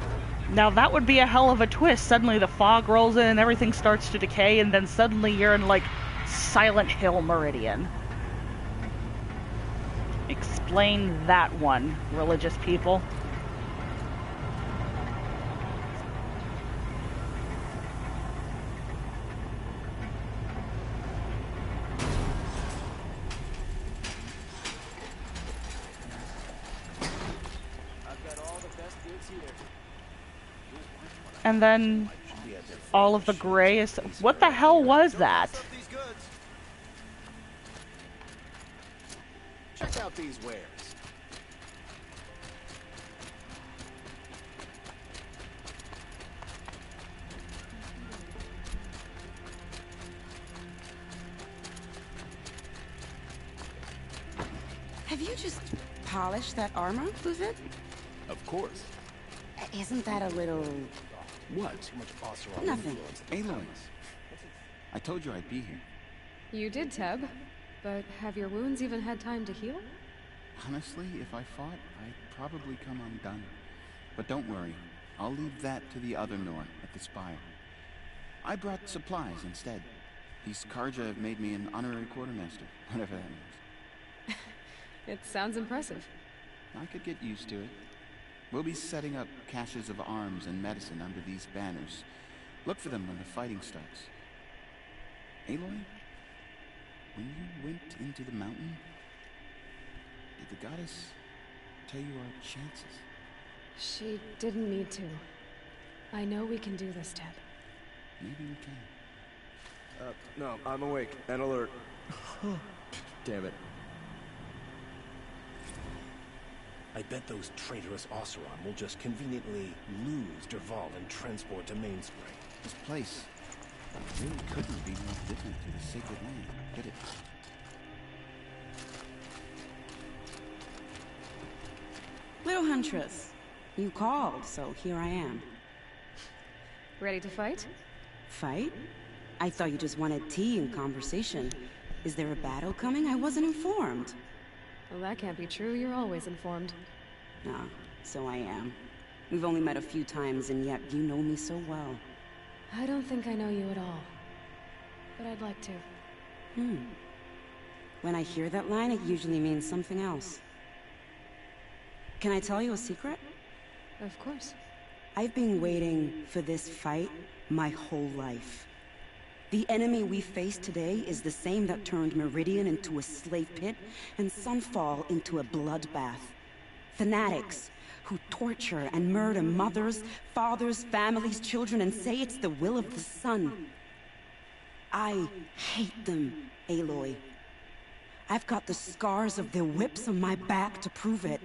Now that would be a hell of a twist. Suddenly the fog rolls in and everything starts to decay, and then suddenly you're in, like, Silent Hill Meridian. Explain that one, religious people. And then all of the gray is... What the hell was that? Check out these wares. Have you just polished that armor, Luther? Of course. Isn't that a little... What? Nothing. Aloy. I told you I'd be here. You did, Teb. But have your wounds even had time to heal? Honestly, if I fought, I'd probably come undone. But don't worry. I'll leave that to the other Nor at the Spire. I brought supplies instead. These Karja have made me an honorary quartermaster, whatever that means. It sounds impressive. I could get used to it. We'll be setting up caches of arms and medicine under these banners. Look for them when the fighting starts. Aloy, when you went into the mountain, did the goddess tell you our chances? She didn't need to. I know we can do this, Teb. Maybe we can. No, I'm awake and alert. Damn it. I bet those traitorous Oseram will just conveniently lose Dervahl and transport to Mainspring. This place really couldn't be more different to the Sacred Land, could it? Little Huntress, you called, so here I am. Ready to fight? Fight? I thought you just wanted tea and conversation. Is there a battle coming? I wasn't informed. Well, that can't be true. You're always informed. Ah, so I am. We've only met a few times, and yet you know me so well. I don't think I know you at all. But I'd like to. When I hear that line, it usually means something else. Can I tell you a secret? Of course. I've been waiting for this fight my whole life. The enemy we face today is the same that turned Meridian into a slave pit and Sunfall into a bloodbath. Fanatics who torture and murder mothers, fathers, families, children, and say it's the will of the sun. I hate them, Aloy. I've got the scars of their whips on my back to prove it.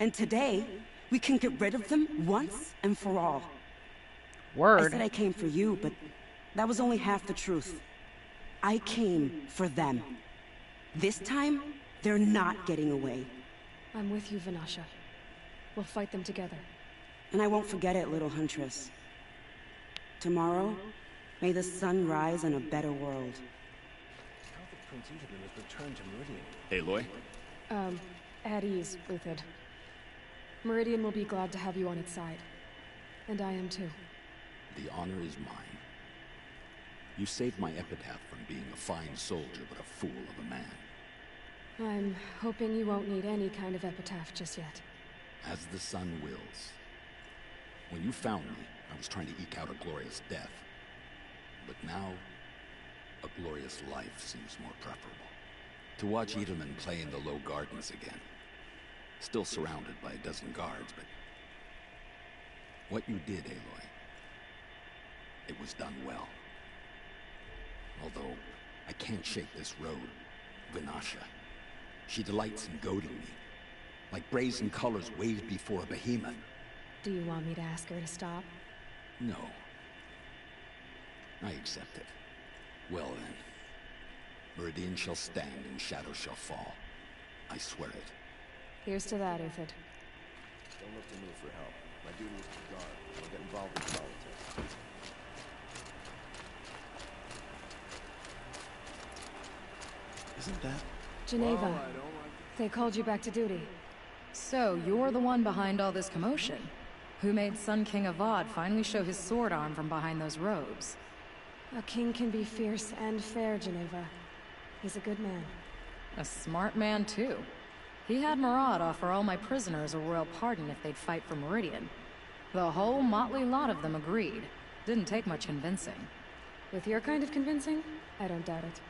And today, we can get rid of them once and for all. Word. I said I came for you, but that was only half the truth. I came for them. This time, they're not getting away. I'm with you, Vanasha. We'll fight them together. And I won't forget it, little Huntress. Tomorrow, may the sun rise in a better world. How the Prince Edelman has returned to Meridian? Aloy? At ease, Uthid. Meridian will be glad to have you on its side. And I am too. The honor is mine. You saved my epitaph from being a fine soldier, but a fool of a man. I'm hoping you won't need any kind of epitaph just yet. As the sun wills. When you found me, I was trying to eke out a glorious death. But now, a glorious life seems more preferable. To watch Edelman play in the low gardens again. Still surrounded by a dozen guards, but... what you did, Aloy, it was done well. Although, I can't shake this road. Vanasha. She delights in goading me. Like brazen colors waved before a behemoth. Do you want me to ask her to stop? No. I accept it. Well then. Meridian shall stand and shadows shall fall. I swear it. Here's to that, Uthid. Don't look to me for help. My duty is to guard. I don't get involved in politics. Isn't that... Geneva. They called you back to duty. So, you're the one behind all this commotion. Who made Sun King Avad finally show his sword arm from behind those robes? A king can be fierce and fair, Geneva. He's a good man. A smart man, too. He had Murad offer all my prisoners a royal pardon if they'd fight for Meridian. The whole motley lot of them agreed. Didn't take much convincing. With your kind of convincing, I don't doubt it.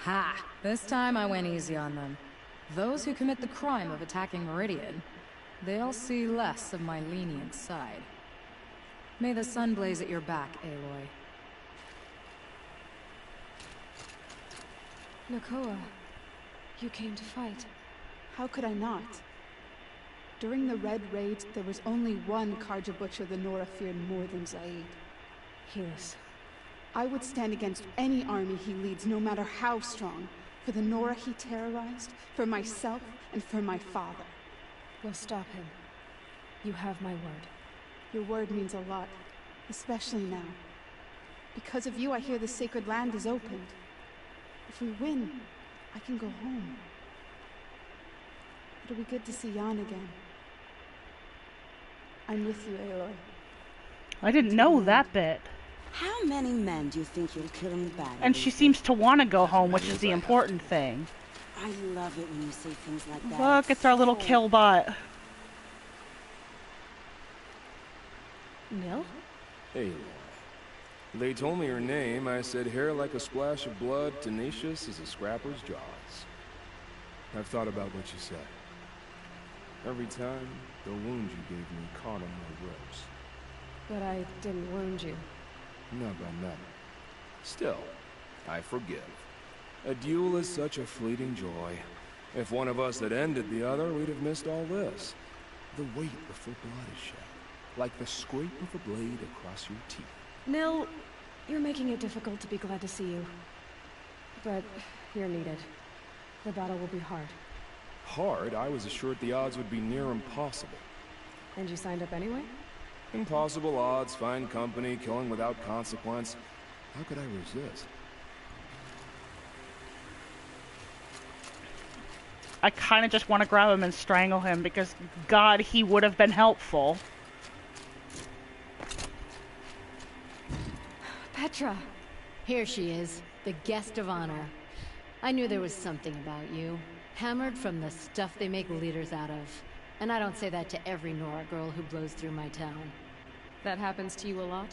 Ha! This time I went easy on them. Those who commit the crime of attacking Meridian, they'll see less of my lenient side. May the sun blaze at your back, Aloy. Nakoa, you came to fight. How could I not? During the Red Raids, there was only one Karja Butcher the Nora feared more than Zaid. Helis. I would stand against any army he leads, no matter how strong. For the Nora he terrorized, for myself, and for my father. We'll stop him. You have my word. Your word means a lot, especially now. Because of you, I hear the sacred land is opened. If we win, I can go home. It'll be good to see Jan again. I'm with you, Aloy. I didn't know that bit. How many men do you think you'll kill in battle? And she seems to want to go home, which is the important thing. I love it when you say things like that. Look, it's our little kill bot. Nil? Aloy. They told me her name. I said hair like a splash of blood, tenacious as a scrapper's jaws. I've thought about what you said. Every time, the wound you gave me caught on my ropes. But I didn't wound you. Not by metal. Still, I forgive. A duel is such a fleeting joy. If one of us had ended the other, we'd have missed all this. The weight before blood is shed, like the scrape of a blade across your teeth. Nil, you're making it difficult to be glad to see you. But you're needed. The battle will be hard. Hard? I was assured the odds would be near impossible. And you signed up anyway? Impossible odds, fine company, killing without consequence. How could I resist? I kind of just want to grab him and strangle him because, God, he would have been helpful. Petra! Here she is, the guest of honor. I knew there was something about you. Hammered from the stuff they make leaders out of. And I don't say that to every Nora girl who blows through my town. That happens to you a lot?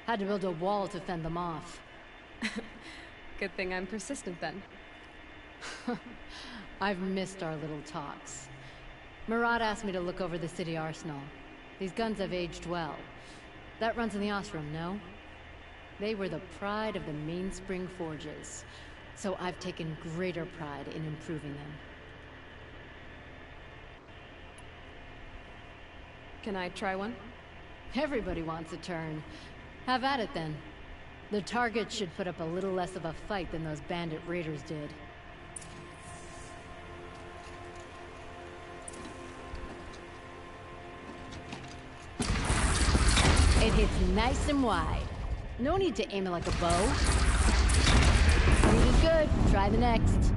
Had to build a wall to fend them off. Good thing I'm persistent then. I've missed our little talks. Murad asked me to look over the city arsenal. These guns have aged well. That runs in the Osram, no? They were the pride of the Mainspring Forges. So I've taken greater pride in improving them. Can I try one? Everybody wants a turn. Have at it then. The target should put up a little less of a fight than those bandit raiders did. It hits nice and wide. No need to aim it like a bow. Speed is good. Try the next.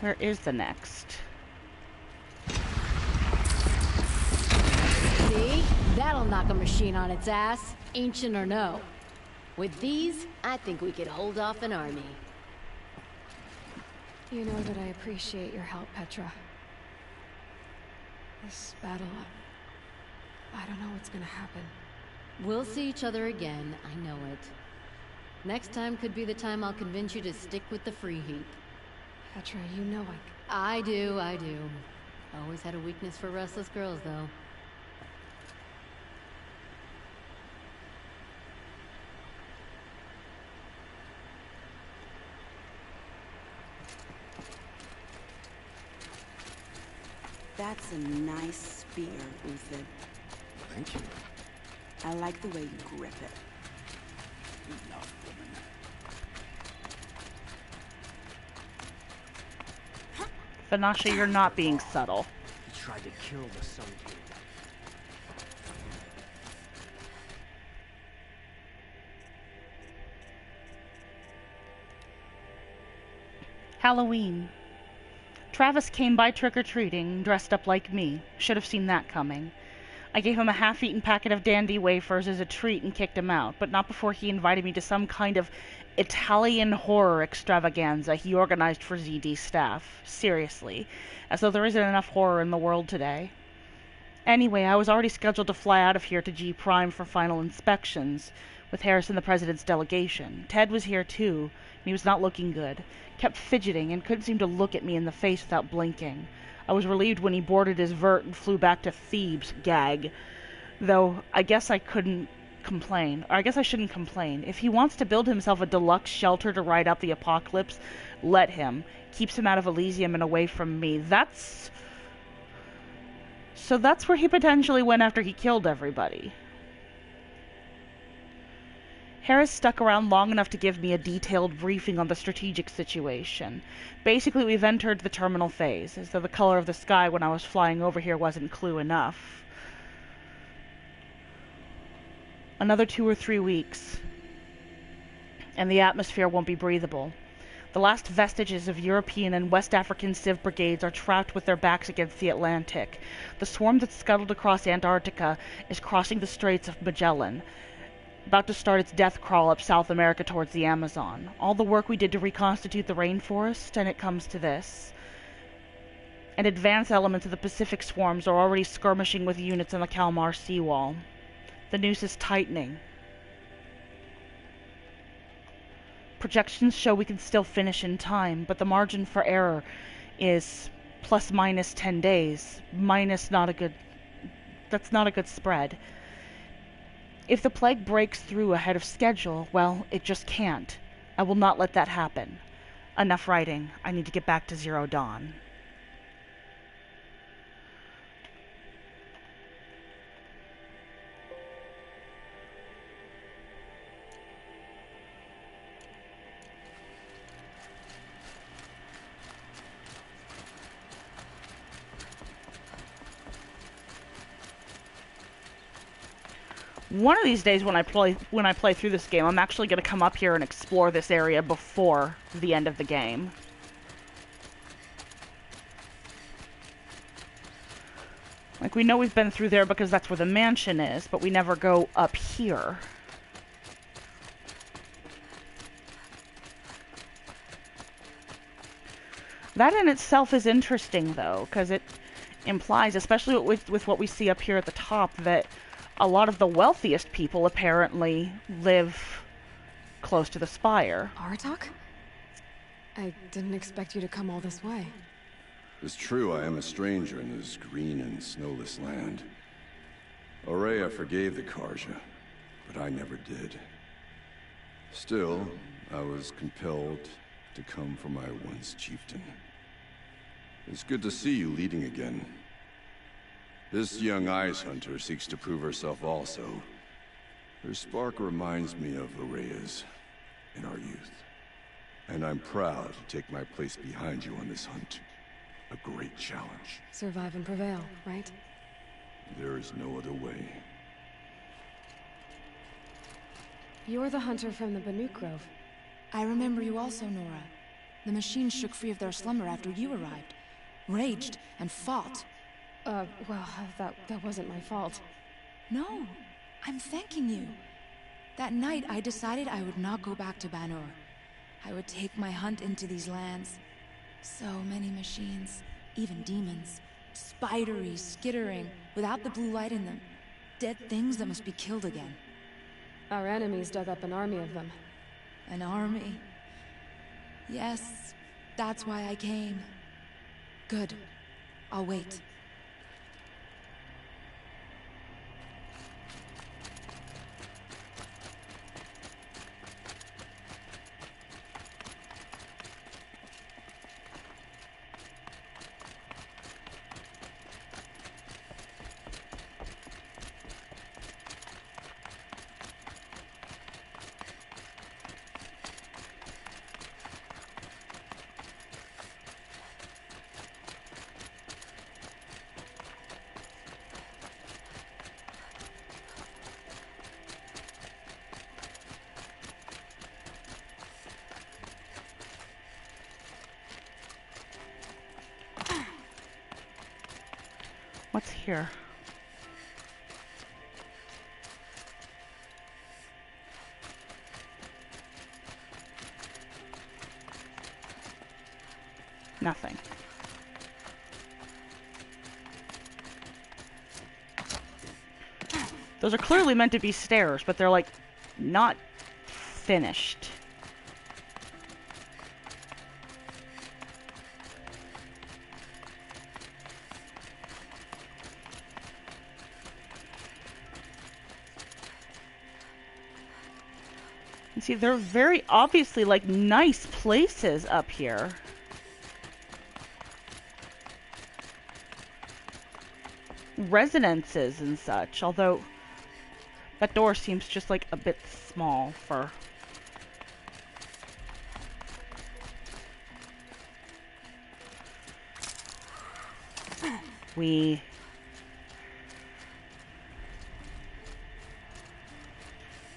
Where is the next? See? That'll knock a machine on its ass, ancient or no. With these, I think we could hold off an army. You know that I appreciate your help, Petra. This battle, I don't know what's gonna happen. We'll see each other again, I know it. Next time could be the time I'll convince you to stick with the free heap. Petra, you know I do. Always had a weakness for restless girls, though. That's a nice spear, Uther. Thank you. I like the way you grip it. Enough, woman. Vanasha, you're not being subtle. He tried to kill the Sun King. Halloween. Travis came by trick-or-treating, dressed up like me. Should have seen that coming. I gave him a half-eaten packet of dandy wafers as a treat and kicked him out, but not before he invited me to some kind of Italian horror extravaganza he organized for ZD staff. Seriously. As though there isn't enough horror in the world today. Anyway, I was already scheduled to fly out of here to G Prime for final inspections, with Harris and the President's delegation. Ted was here too, and he was not looking good. Kept fidgeting and couldn't seem to look at me in the face without blinking. I was relieved when he boarded his vert and flew back to Thebes, gag. Though, I guess I couldn't complain. Or I guess I shouldn't complain. If he wants to build himself a deluxe shelter to ride out the apocalypse, let him. Keeps him out of Elysium and away from me. So that's where he potentially went after he killed everybody. Harris stuck around long enough to give me a detailed briefing on the strategic situation. Basically, we've entered the terminal phase, as though the color of the sky when I was flying over here wasn't clue enough. Another 2 or 3 weeks, and the atmosphere won't be breathable. The last vestiges of European and West African civ brigades are trapped with their backs against the Atlantic. The swarm that scuttled across Antarctica is crossing the Straits of Magellan, about to start its death crawl up South America towards the Amazon. All the work we did to reconstitute the rainforest, and it comes to this. And advanced elements of the Pacific swarms are already skirmishing with units on the Kalmar seawall. The noose is tightening. Projections show we can still finish in time, but the margin for error is plus minus 10 days. That's not a good spread. If the plague breaks through ahead of schedule, well, it just can't. I will not let that happen. Enough writing. I need to get back to Zero Dawn. One of these days when I play through this game, I'm actually going to come up here and explore this area before the end of the game. Like, we know we've been through there because that's where the mansion is, but we never go up here. That in itself is interesting, though, because it implies, especially with what we see up here at the top, that a lot of the wealthiest people apparently live close to the Spire. Aratak? I didn't expect you to come all this way. It's true, I am a stranger in this green and snowless land. Aurea forgave the Karja, but I never did. Still, I was compelled to come for my once chieftain. It's good to see you leading again. This young ice hunter seeks to prove herself also. Her spark reminds me of Aurea's in our youth. And I'm proud to take my place behind you on this hunt. A great challenge. Survive and prevail, right? There is no other way. You're the hunter from the Banuk Grove. I remember you also, Nora. The machines shook free of their slumber after you arrived. Raged and fought. Well, that wasn't my fault. No, I'm thanking you. That night, I decided I would not go back to Banur. I would take my hunt into these lands. So many machines, even demons. Spidery, skittering, without the blue light in them. Dead things that must be killed again. Our enemies dug up an army of them. An army? Yes, that's why I came. Good. I'll wait. What's here? Nothing. Those are clearly meant to be stairs, but they're, like, not finished. You see, they're very obviously, like, nice places up here. Residences and such, although that door seems just like a bit small for...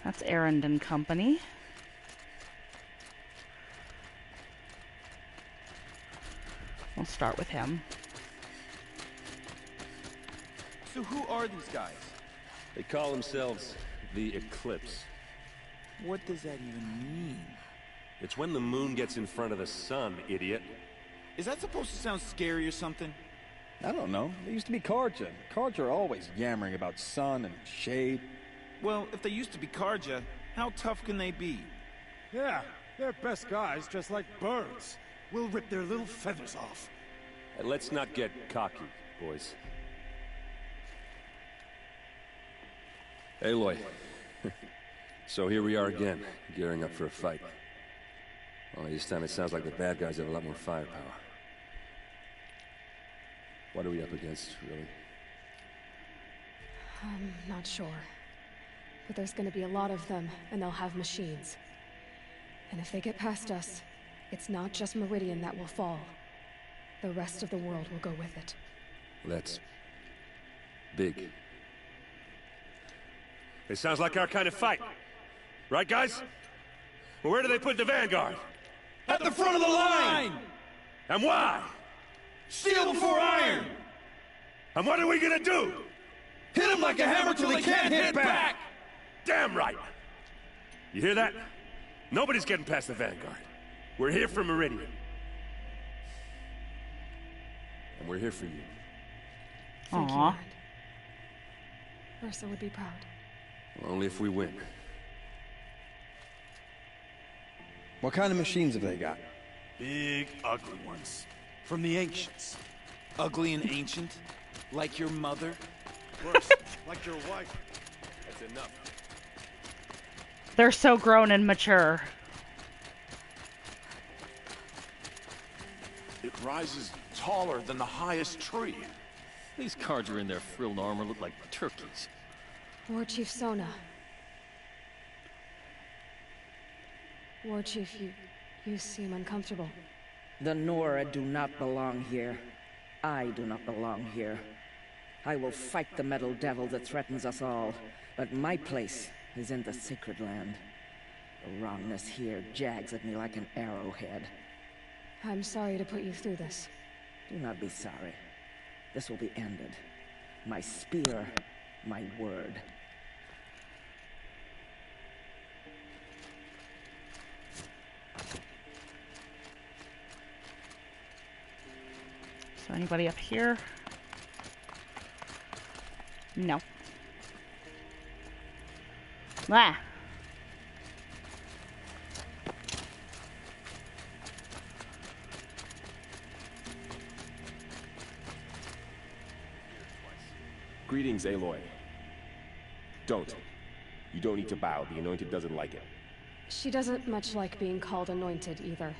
That's Errand and Company. We'll start with him. So who are these guys? They call themselves the Eclipse. What does that even mean? It's when the moon gets in front of the sun, idiot. Is that supposed to sound scary or something? I don't know. They used to be Karja. Karja are always yammering about sun and shade. Well, if they used to be Karja, how tough can they be? Yeah, they're best guys, just like birds. We'll rip their little feathers off. Let's not get cocky, boys. Aloy. So here we are again, gearing up for a fight. Only this time it sounds like the bad guys have a lot more firepower. What are we up against, really? I'm not sure. But there's gonna be a lot of them, and they'll have machines. And if they get past us, it's not just Meridian that will fall. The rest of the world will go with it. That's... big. It sounds like our kind of fight. Right, guys? Well, where do they put the Vanguard? At the front of the line! And why? Steel before iron! And what are we gonna do? Hit them like a hammer till they can't hit back! Damn right! You hear that? Nobody's getting past the Vanguard. We're here for Meridian. And we're here for you. Thank you, Red. Ursa would be proud. Well, only if we win. What kind of machines have they got? Big, ugly ones. From the ancients. Ugly and ancient? Like your mother? Worse, like your wife. That's enough. They're so grown and mature. It rises taller than the highest tree. These Karja in their frilled armor look like turkeys. War Chief Sona. War Chief, you seem uncomfortable. The Nora do not belong here. I do not belong here. I will fight the metal devil that threatens us all, but my place is in the sacred land. The wrongness here jags at me like an arrowhead. I'm sorry to put you through this. Do not be sorry. This will be ended. My spear, my word. So anybody up here? No. Ah. Greetings, Aloy. Don't. You don't need to bow. The Anointed doesn't like it. She doesn't much like being called Anointed, either.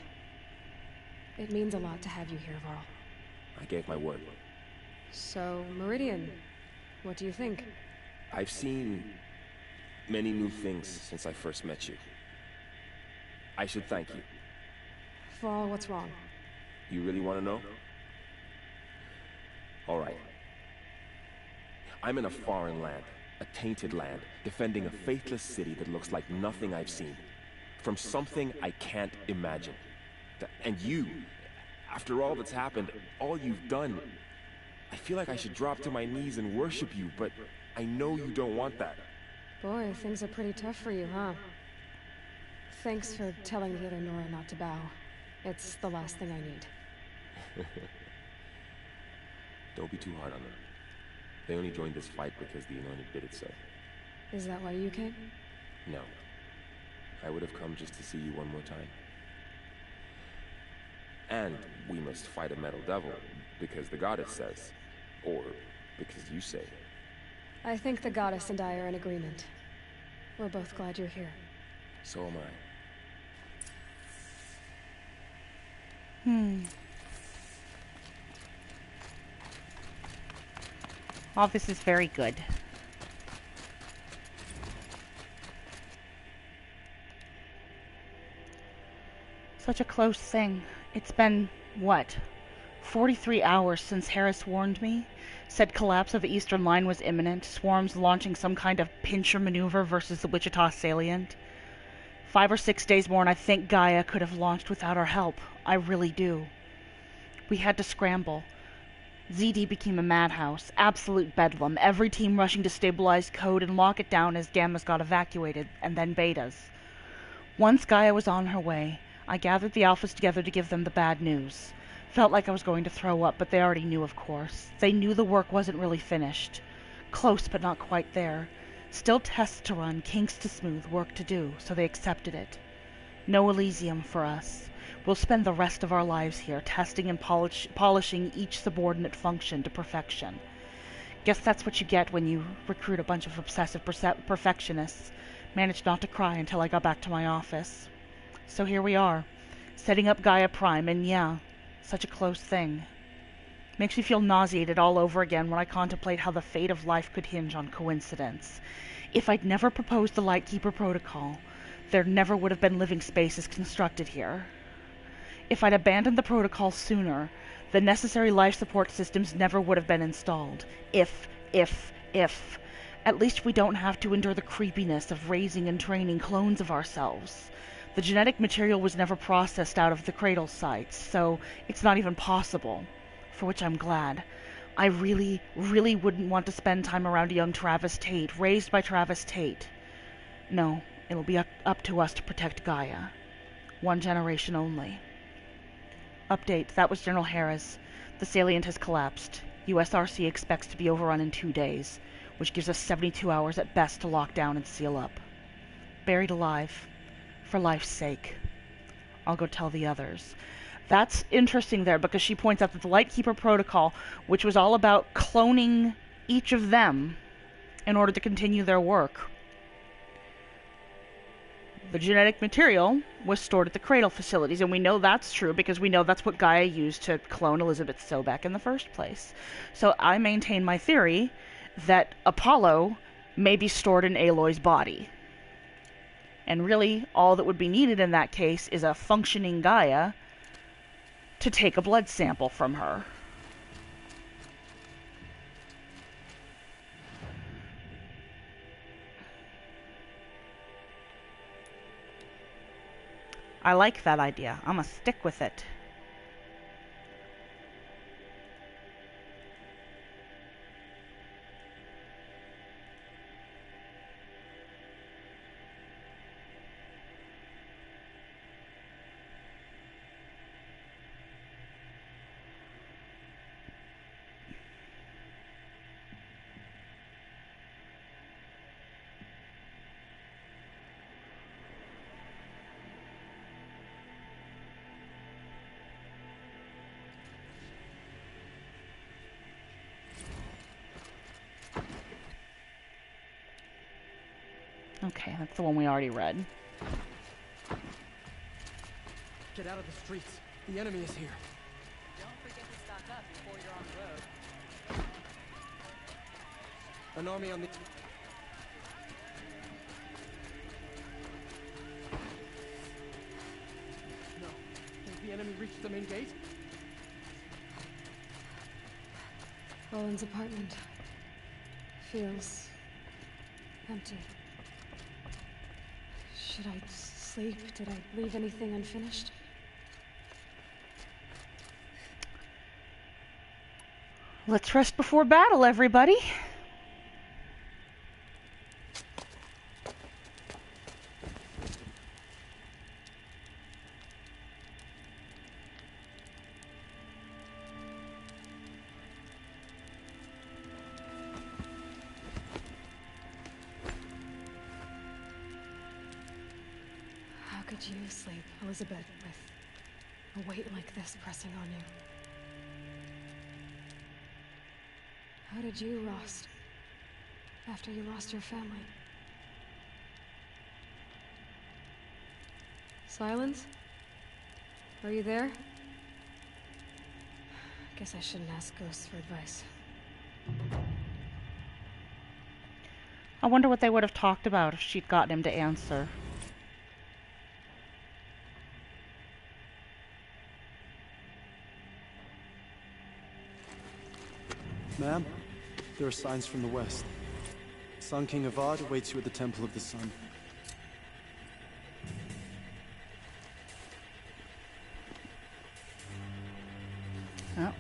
It means a lot to have you here, Varl. I gave my word. So, Meridian, what do you think? I've seen many new things since I first met you. I should thank you. Varl, what's wrong? You really want to know? All right. I'm in a foreign land, a tainted land, defending a faithless city that looks like nothing I've seen. From something I can't imagine. And you, after all that's happened, all you've done, I feel like I should drop to my knees and worship you, but I know you don't want that. Boy, things are pretty tough for you, huh? Thanks for telling the other Nora not to bow. It's the last thing I need. Don't be too hard on them. They only joined this fight because the Anointed did it so. Is that why you came? No. I would have come just to see you one more time. And we must fight a metal devil, because the goddess says. Or because you say. I think the goddess and I are in agreement. We're both glad you're here. So am I. All this is very good. Such a close thing. It's been, what, 43 hours since Harris warned me? Said collapse of the Eastern Line was imminent, swarms launching some kind of pincher maneuver versus the Wichita salient. 5 or 6 days more and I think Gaia could have launched without our help. I really do. We had to scramble. ZD became a madhouse, absolute bedlam, every team rushing to stabilize code and lock it down as Gammas got evacuated, and then Betas. Once Gaia was on her way, I gathered the Alphas together to give them the bad news. Felt like I was going to throw up, but they already knew, of course. They knew the work wasn't really finished. Close, but not quite there. Still tests to run, kinks to smooth, work to do, so they accepted it. No Elysium for us. We'll spend the rest of our lives here, testing and polishing each subordinate function to perfection. Guess that's what you get when you recruit a bunch of obsessive perfectionists. Managed not to cry until I got back to my office. So here we are, setting up Gaia Prime, and yeah, such a close thing. Makes me feel nauseated all over again when I contemplate how the fate of life could hinge on coincidence. If I'd never proposed the Lightkeeper Protocol, there never would have been living spaces constructed here. If I'd abandoned the protocol sooner, the necessary life support systems never would have been installed. If. At least we don't have to endure the creepiness of raising and training clones of ourselves. The genetic material was never processed out of the cradle sites, so it's not even possible. For which I'm glad. I really, really wouldn't want to spend time around a young Travis Tate, raised by Travis Tate. No, it'll be up to us to protect Gaia. One generation only. Update, that was General Harris. The salient has collapsed. USRC expects to be overrun in 2 days, which gives us 72 hours at best to lock down and seal up. Buried alive. For life's sake. I'll go tell the others. That's interesting there, because she points out that the Lightkeeper Protocol, which was all about cloning each of them in order to continue their work, the genetic material was stored at the Cradle facilities, and we know that's true because we know that's what Gaia used to clone Elizabeth Sobek in the first place. So I maintain my theory that Apollo may be stored in Aloy's body. And really, all that would be needed in that case is a functioning Gaia to take a blood sample from her. I like that idea. I'm gonna stick with it. Okay, that's the one we already read. Get out of the streets. The enemy is here. Don't forget to stock up before you're on the road. An army on the... No. Has the enemy reached the main gate? Owen's apartment feels empty. Should I sleep? Did I leave anything unfinished? Let's rest before battle, everybody. How could you sleep, Elizabeth, with a weight like this pressing on you? How did you rest after you lost your family? Silence? Are you there? Guess I shouldn't ask ghosts for advice. I wonder what they would have talked about if she'd gotten him to answer. Ma'am, there are signs from the west. Sun King Avad awaits you at the Temple of the Sun. Oh.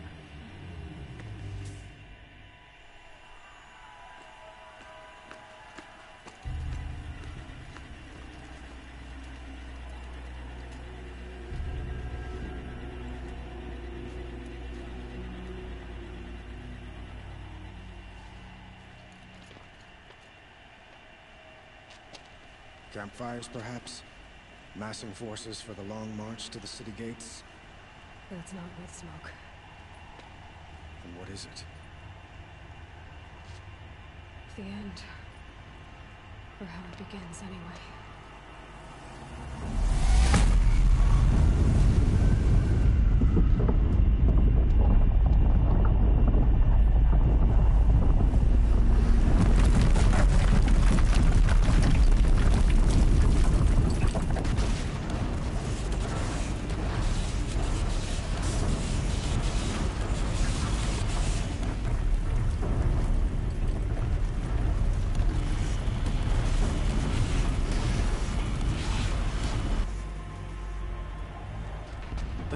Campfires, perhaps? Massing forces for the long march to the city gates? That's not with smoke. Then what is it? The end. Or how it begins, anyway.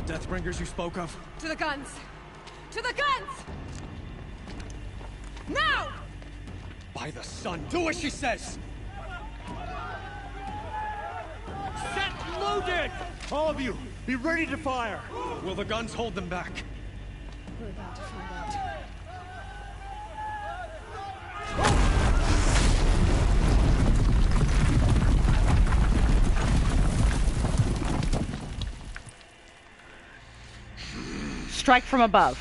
Deathbringers you spoke of? To the guns! To the guns! Now! By the sun, do as she says! Set loaded! All of you, be ready to fire! Will the guns hold them back? We're about to find out. Strike from above.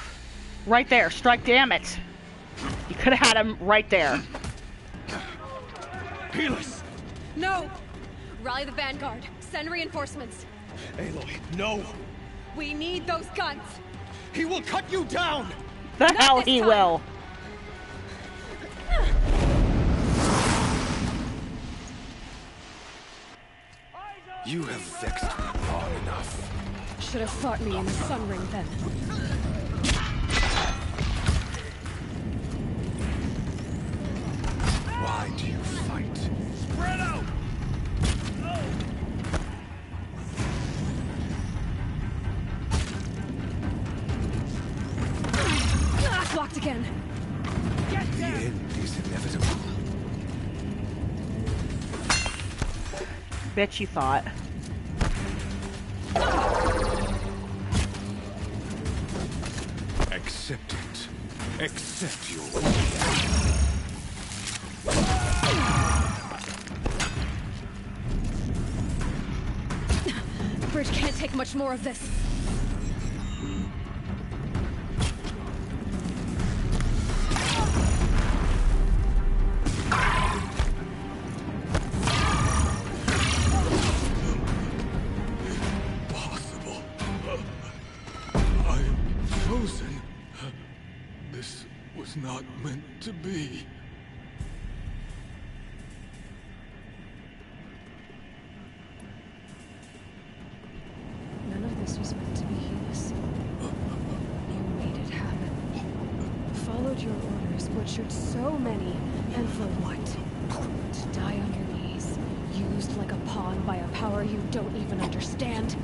Right there. Strike, damn it. You could have had him right there. Helis! No! Rally the Vanguard. Send reinforcements. Aloy, no! We need those guns! He will cut you down! The hell he will! You have vexed me long enough. Should have fought me in the Sun Ring then. Why do you fight? Spread out! Locked again. The end is inevitable. Bet you thought. Accept it. Accept your Bridge can't take much more of this. Impossible. I am frozen. This was not meant to be. None of this was meant to be, Helis. You made it happen. Followed your orders, butchered so many, and for what? To die on your knees, used like a pawn by a power you don't even understand.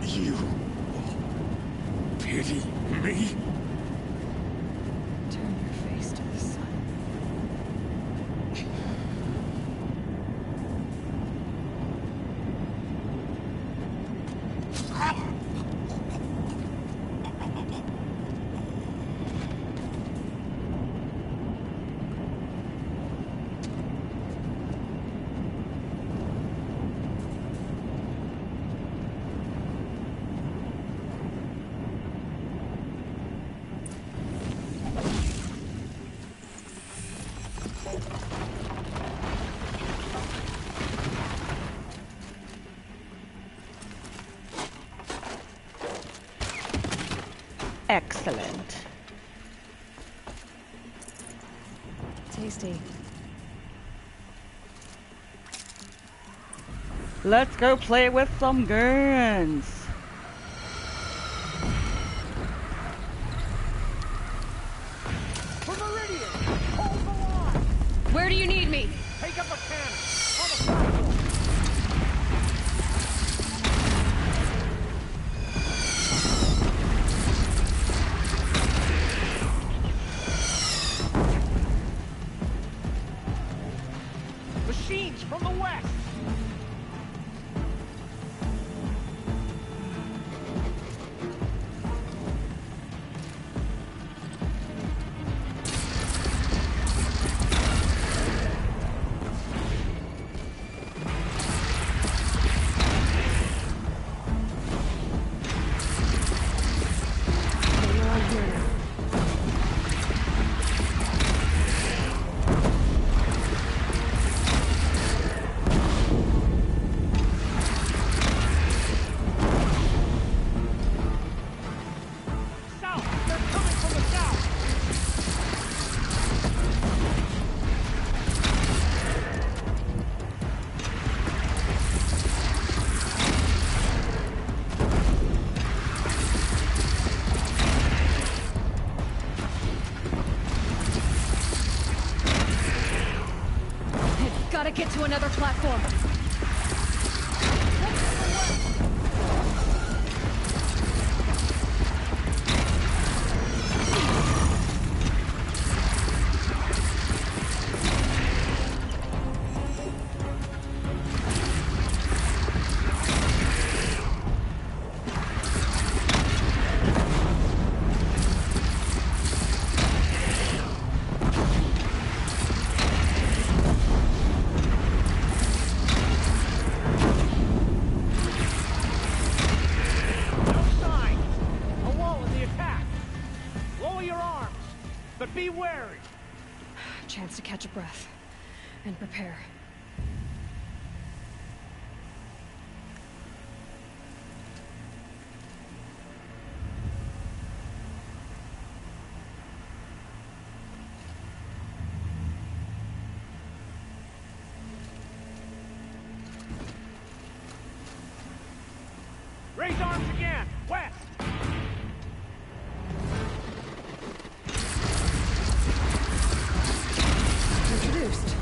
You pity me? Excellent. Tasty. Let's go play with some guns. Where do you need me? Take up a cannon! On the platform! Machines from the west! Gotta get to another platform. Be wary! Chance to catch a breath and prepare. Raise arms again! West! Introduced.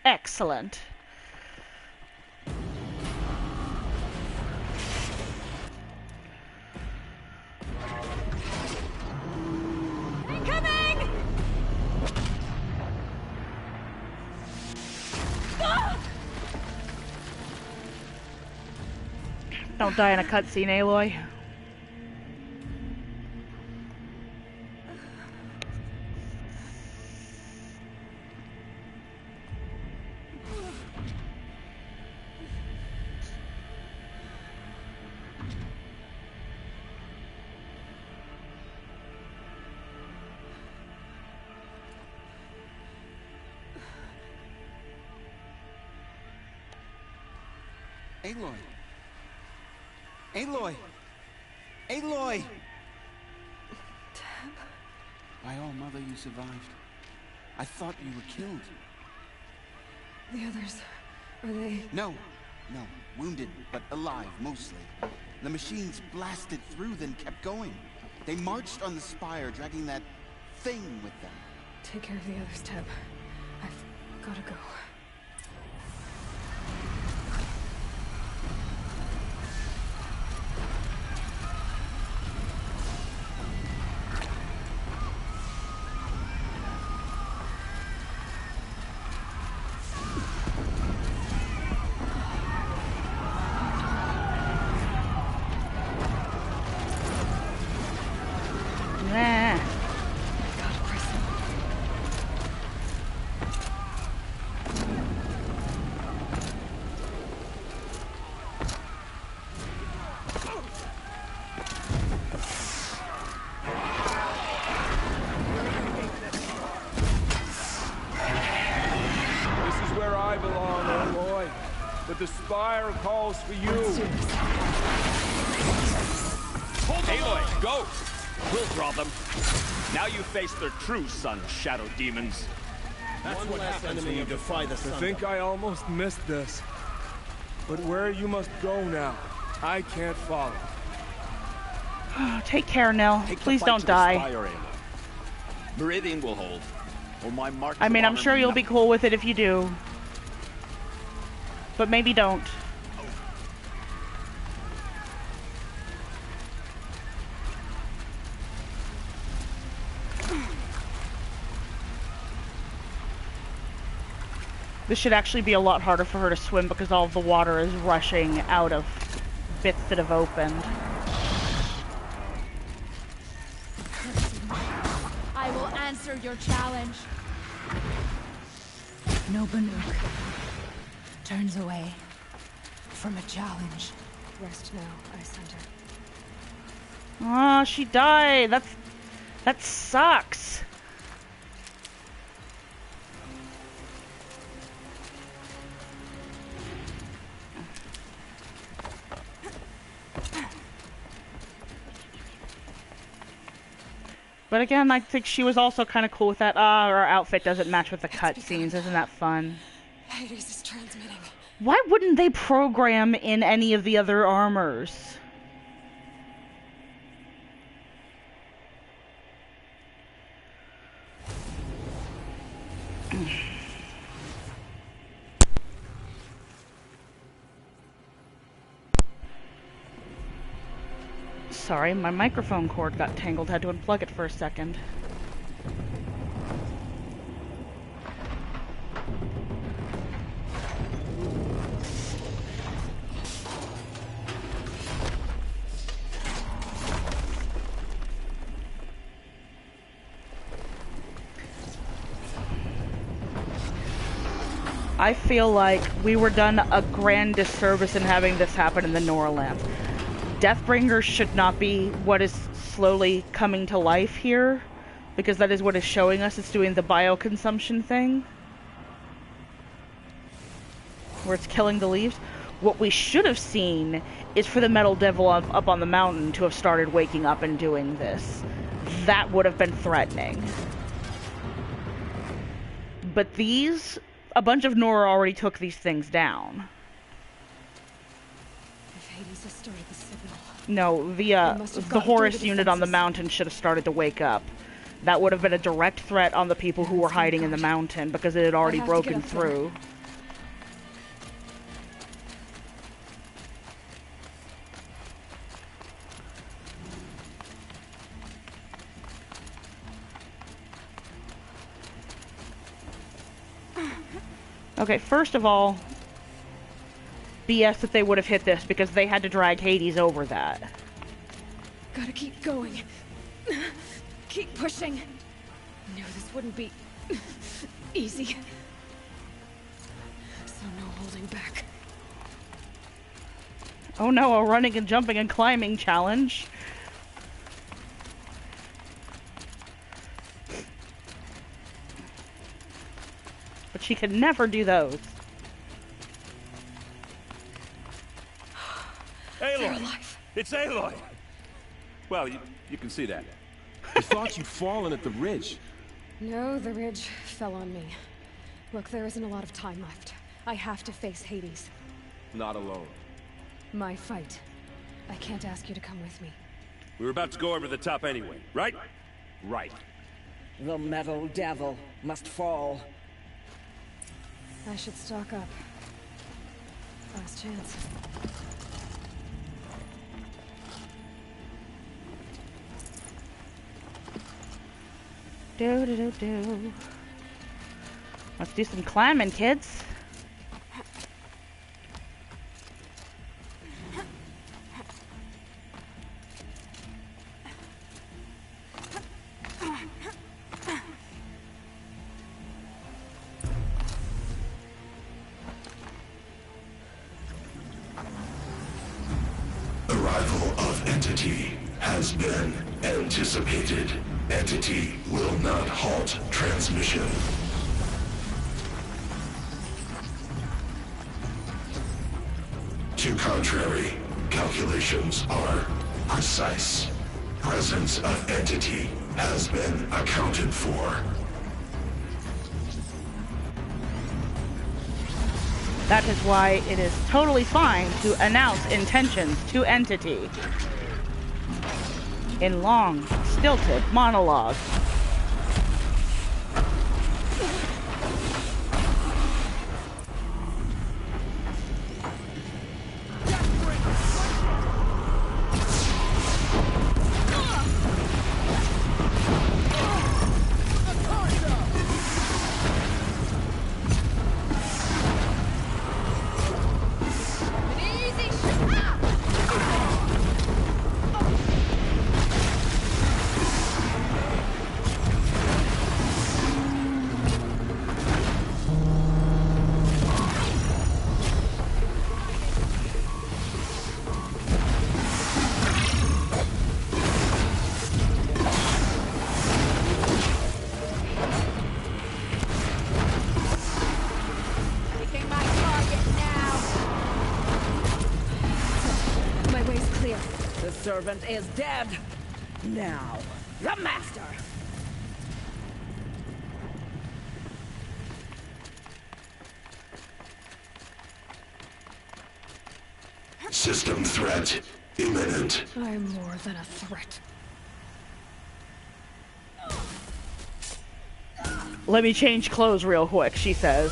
Excellent. Incoming! Don't die in a cutscene, Aloy. Aloy! Aloy! Aloy! Deb? By all mother, you survived. I thought you were killed. The others, are they... No, wounded, but alive, mostly. The machines blasted through, then kept going. They marched on the Spire, dragging that thing with them. Take care of the others, Deb. I've gotta go. The Spire calls for you. Aloy, go! We'll draw them. Now you face their true sun, shadow demons. That's what happens when you defy the sun. I think I almost missed this. But where you must go now, I can't follow. Take care, Nell. Please don't die. Spire, Meridian will hold. Or my mark. I mean, I'm sure you'll be cool with it if you do. But maybe don't. This should actually be a lot harder for her to swim because all of the water is rushing out of bits that have opened. I will answer your challenge. No Banuk turns away from a challenge. Rest now, I sent her. Oh, she died. That sucks. But again, I think she was also kind of cool with that. Her outfit doesn't match with the cutscenes. Isn't that fun? Hades is transmitting. Why wouldn't they program in any of the other armors? Sorry, my microphone cord got tangled. Had to unplug it for a second. I feel like we were done a grand disservice in having this happen in the Norland. Deathbringer should not be what is slowly coming to life here, because that is what is showing us. It's doing the bioconsumption thing, where it's killing the leaves. What we should have seen is for the Metal Devil up on the mountain to have started waking up and doing this. That would have been threatening. But these... a bunch of Nora already took these things down. If Hades has started the signal. No, the Horus unit on the mountain should have started to wake up. That would have been a direct threat on the people who were hiding in the mountain because it had already broken through. Okay, first of all, BS that they would have hit this because they had to drag Hades over that. Gotta keep going. Keep pushing. Knew this wouldn't be easy. So no holding back. Oh no, a running and jumping and climbing challenge. But she could never do those. Aloy! It's Aloy! Well, you can see that. I thought you'd fallen at the ridge. No, the ridge fell on me. Look, there isn't a lot of time left. I have to face Hades. Not alone. My fight. I can't ask you to come with me. We were about to go over the top anyway, right? Right. The metal devil must fall. I should stock up. Last chance. Do. Let's do some climbing, kids. Arrival of Entity has been anticipated. Entity will not halt transmission. To contrary, calculations are precise. Presence of Entity has been accounted for. That is why it is totally fine to announce intentions to Entity in long, stilted monologue. Servant is dead. Now, the master. System threat imminent. I'm more than a threat. Let me change clothes real quick, she says.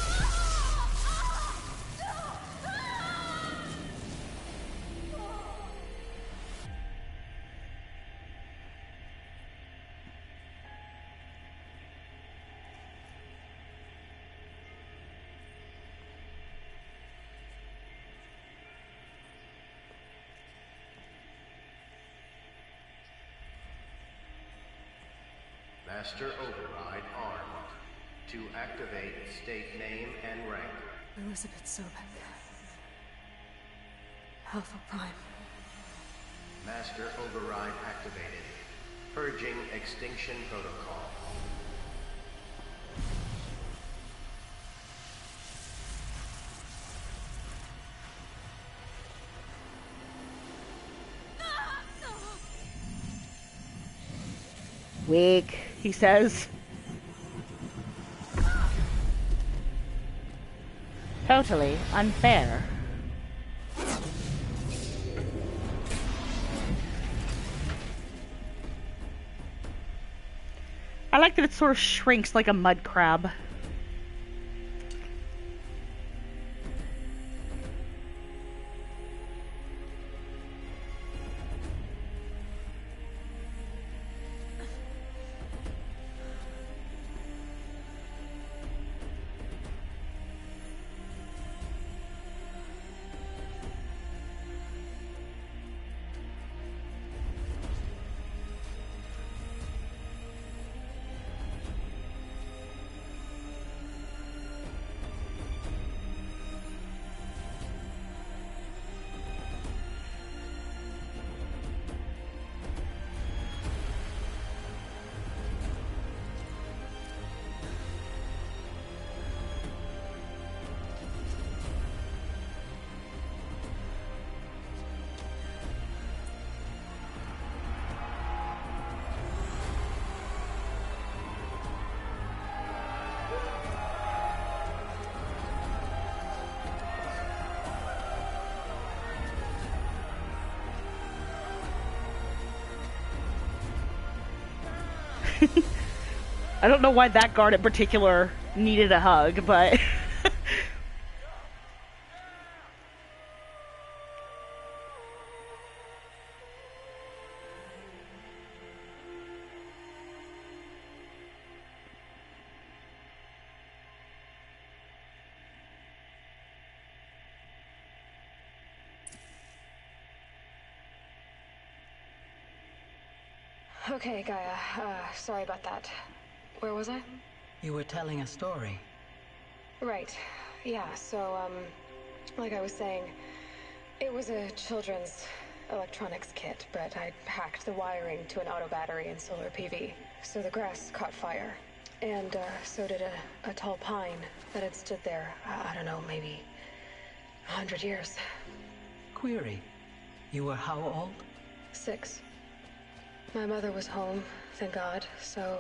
Master Override armed. To activate state name and rank. Elizabeth Sobek. Alpha Prime. Master Override activated. Purging Extinction Protocol. Weak, he says. Totally unfair. I like that it sort of shrinks like a mud crab. I don't know why that guard in particular needed a hug, but... Okay, Gaia. Sorry about that. Where was I? You were telling a story. Right. Yeah, so, like I was saying, it was a children's electronics kit, but I'd hacked the wiring to an auto battery and solar PV. So the grass caught fire. And, so did a tall pine that had stood there, I don't know, maybe 100 years. Query. You were how old? 6. My mother was home, thank God, so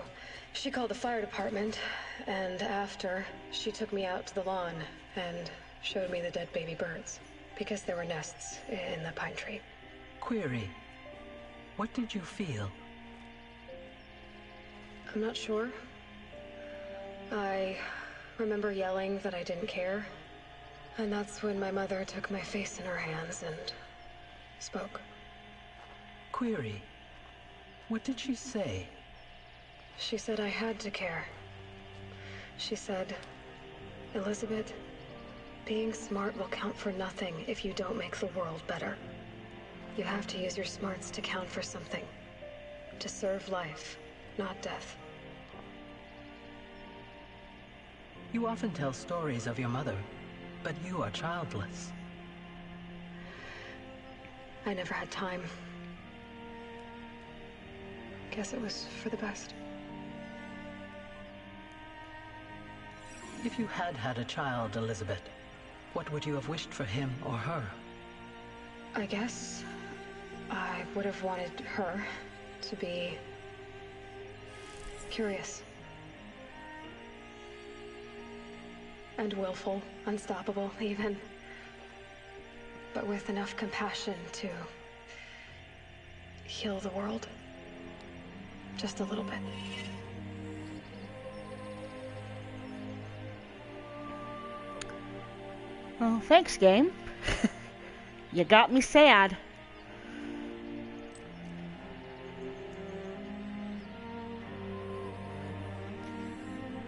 she called the fire department, and after, she took me out to the lawn and showed me the dead baby birds, because there were nests in the pine tree. Query. What did you feel? I'm not sure. I remember yelling that I didn't care, and that's when my mother took my face in her hands and spoke. Query. What did she say? She said I had to care. She said, Elizabeth, being smart will count for nothing if you don't make the world better. You have to use your smarts to count for something. To serve life, not death. You often tell stories of your mother, but you are childless. I never had time. Guess it was for the best. If you had had a child, Elizabeth, what would you have wished for him or her? I guess I would have wanted her to be curious. And willful, unstoppable even. But with enough compassion to heal the world. Just a little bit. Well, thanks, game. You got me sad.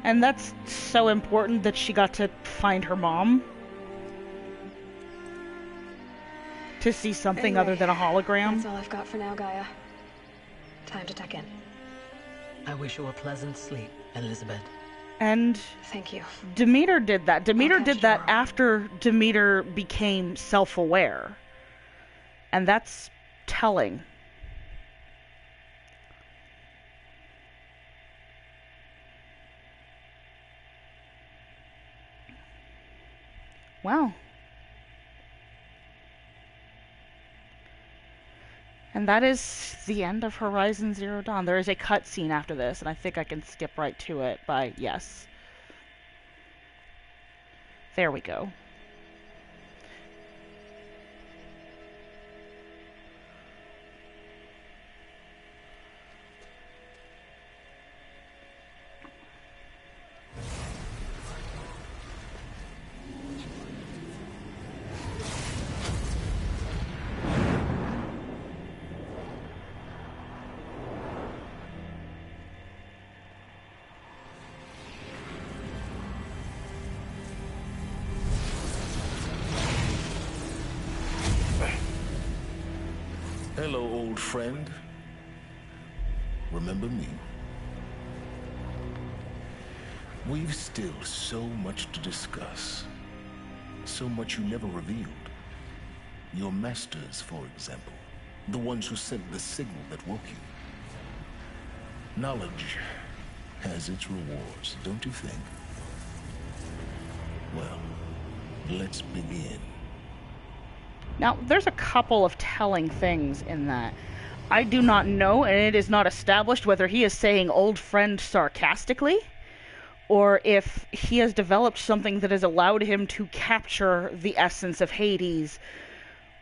And that's so important that she got to find her mom. To see something other than a hologram. That's all I've got for now, Gaia. Time to tuck in. I wish you a pleasant sleep, Elizabeth. And thank you. Demeter did that. Demeter did that after Demeter became self-aware. And that's telling. Wow. And that is the end of Horizon Zero Dawn. There is a cutscene after this, and I think I can skip right to it by yes. There we go. Hello, old friend. Remember me? We've still so much to discuss. So much you never revealed. Your masters, for example. The ones who sent the signal that woke you. Knowledge has its rewards, don't you think? Well, let's begin. Now, there's a couple of telling things in that. I do not know, and it is not established whether he is saying old friend sarcastically, or if he has developed something that has allowed him to capture the essence of Hades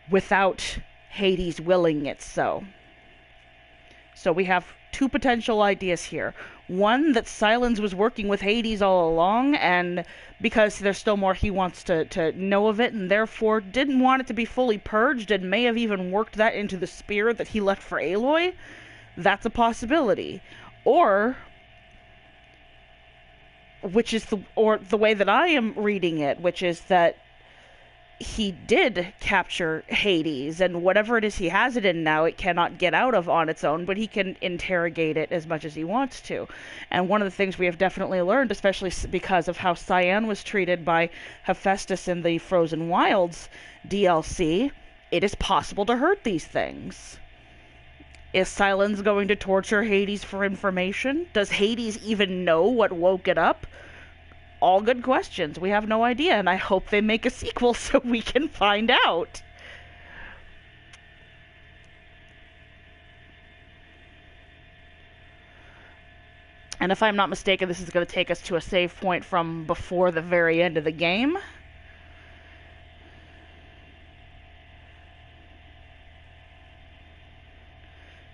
without Hades willing it so. So we have two potential ideas here. One, that Silence was working with Hades all along, and because there's still more he wants to know of it, and therefore didn't want it to be fully purged, and may have even worked that into the spear that he left for Aloy. That's a possibility. Or, the way that I am reading it, which is that he did capture Hades, and whatever it is he has it in now, it cannot get out of on its own, but he can interrogate it as much as he wants to. And one of the things we have definitely learned, especially because of how Cyan was treated by Hephaestus in the Frozen Wilds DLC, it is possible to hurt these things. Is Silence going to torture Hades for information? Does Hades even know what woke it up? All good questions. We have no idea, and I hope they make a sequel so we can find out. And if I'm not mistaken, this is going to take us to a save point from before the very end of the game.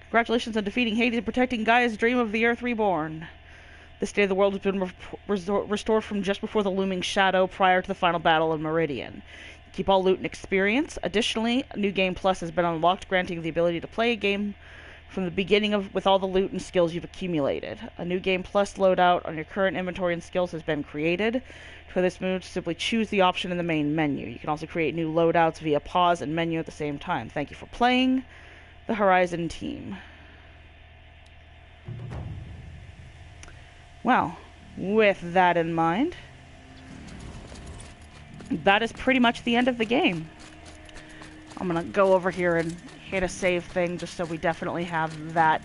Congratulations on defeating Hades and protecting Gaia's dream of the Earth Reborn. This day the world has been restored from just before the looming shadow prior to the final battle in Meridian. Keep all loot and experience. Additionally, New Game Plus has been unlocked, granting the ability to play a game from the beginning with all the loot and skills you've accumulated. A New Game Plus loadout on your current inventory and skills has been created. For this move, simply choose the option in the main menu. You can also create new loadouts via pause and menu at the same time. Thank you for playing the Horizon team. Well, with that in mind, that is pretty much the end of the game. I'm going to go over here and hit a save thing just so we definitely have that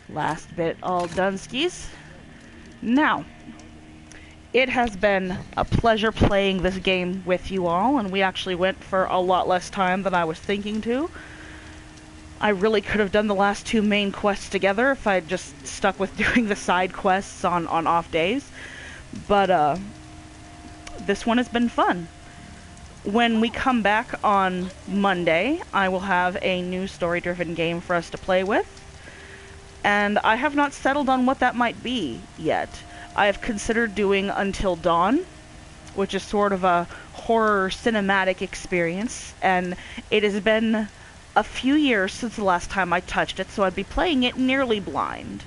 last bit all done skis. Now, it has been a pleasure playing this game with you all, and we actually went for a lot less time than I was thinking to. I really could have done the last two main quests together if I'd just stuck with doing the side quests on off days. But this one has been fun. When we come back on Monday, I will have a new story-driven game for us to play with. And I have not settled on what that might be yet. I have considered doing Until Dawn, which is sort of a horror cinematic experience. And it has been a few years since the last time I touched it, so I'd be playing it nearly blind.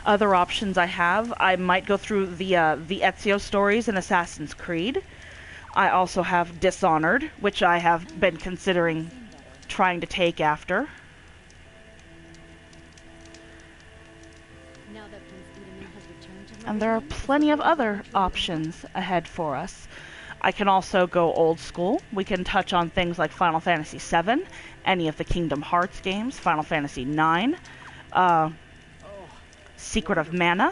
Other options I have, I might go through the Ezio stories in Assassin's Creed. I also have Dishonored, which I have been considering trying to take after. And there are plenty of other options ahead for us. I can also go old school. We can touch on things like Final Fantasy VII, any of the Kingdom Hearts games, Final Fantasy IX, Secret of Mana.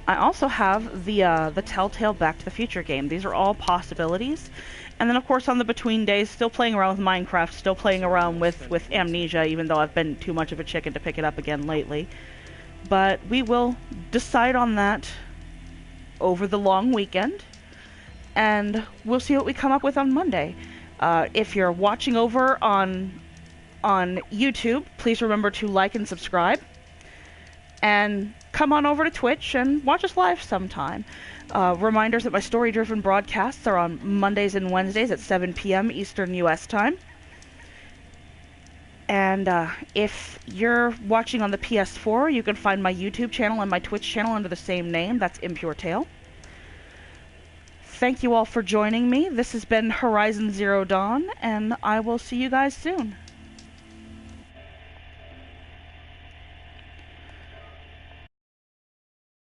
I also have the Telltale Back to the Future game. These are all possibilities. And then, of course, on the between days, still playing around with Minecraft, still playing around with Amnesia, even though I've been too much of a chicken to pick it up again lately. But we will decide on that over the long weekend, and we'll see what we come up with on Monday. If you're watching over on YouTube, please remember to like and subscribe, and come on over to Twitch and watch us live sometime. Reminders that my story-driven broadcasts are on Mondays and Wednesdays at 7 p.m. Eastern U.S. time. And if you're watching on the PS4, you can find my YouTube channel and my Twitch channel under the same name. That's ImpureTale. Thank you all for joining me. This has been Horizon Zero Dawn, and I will see you guys soon.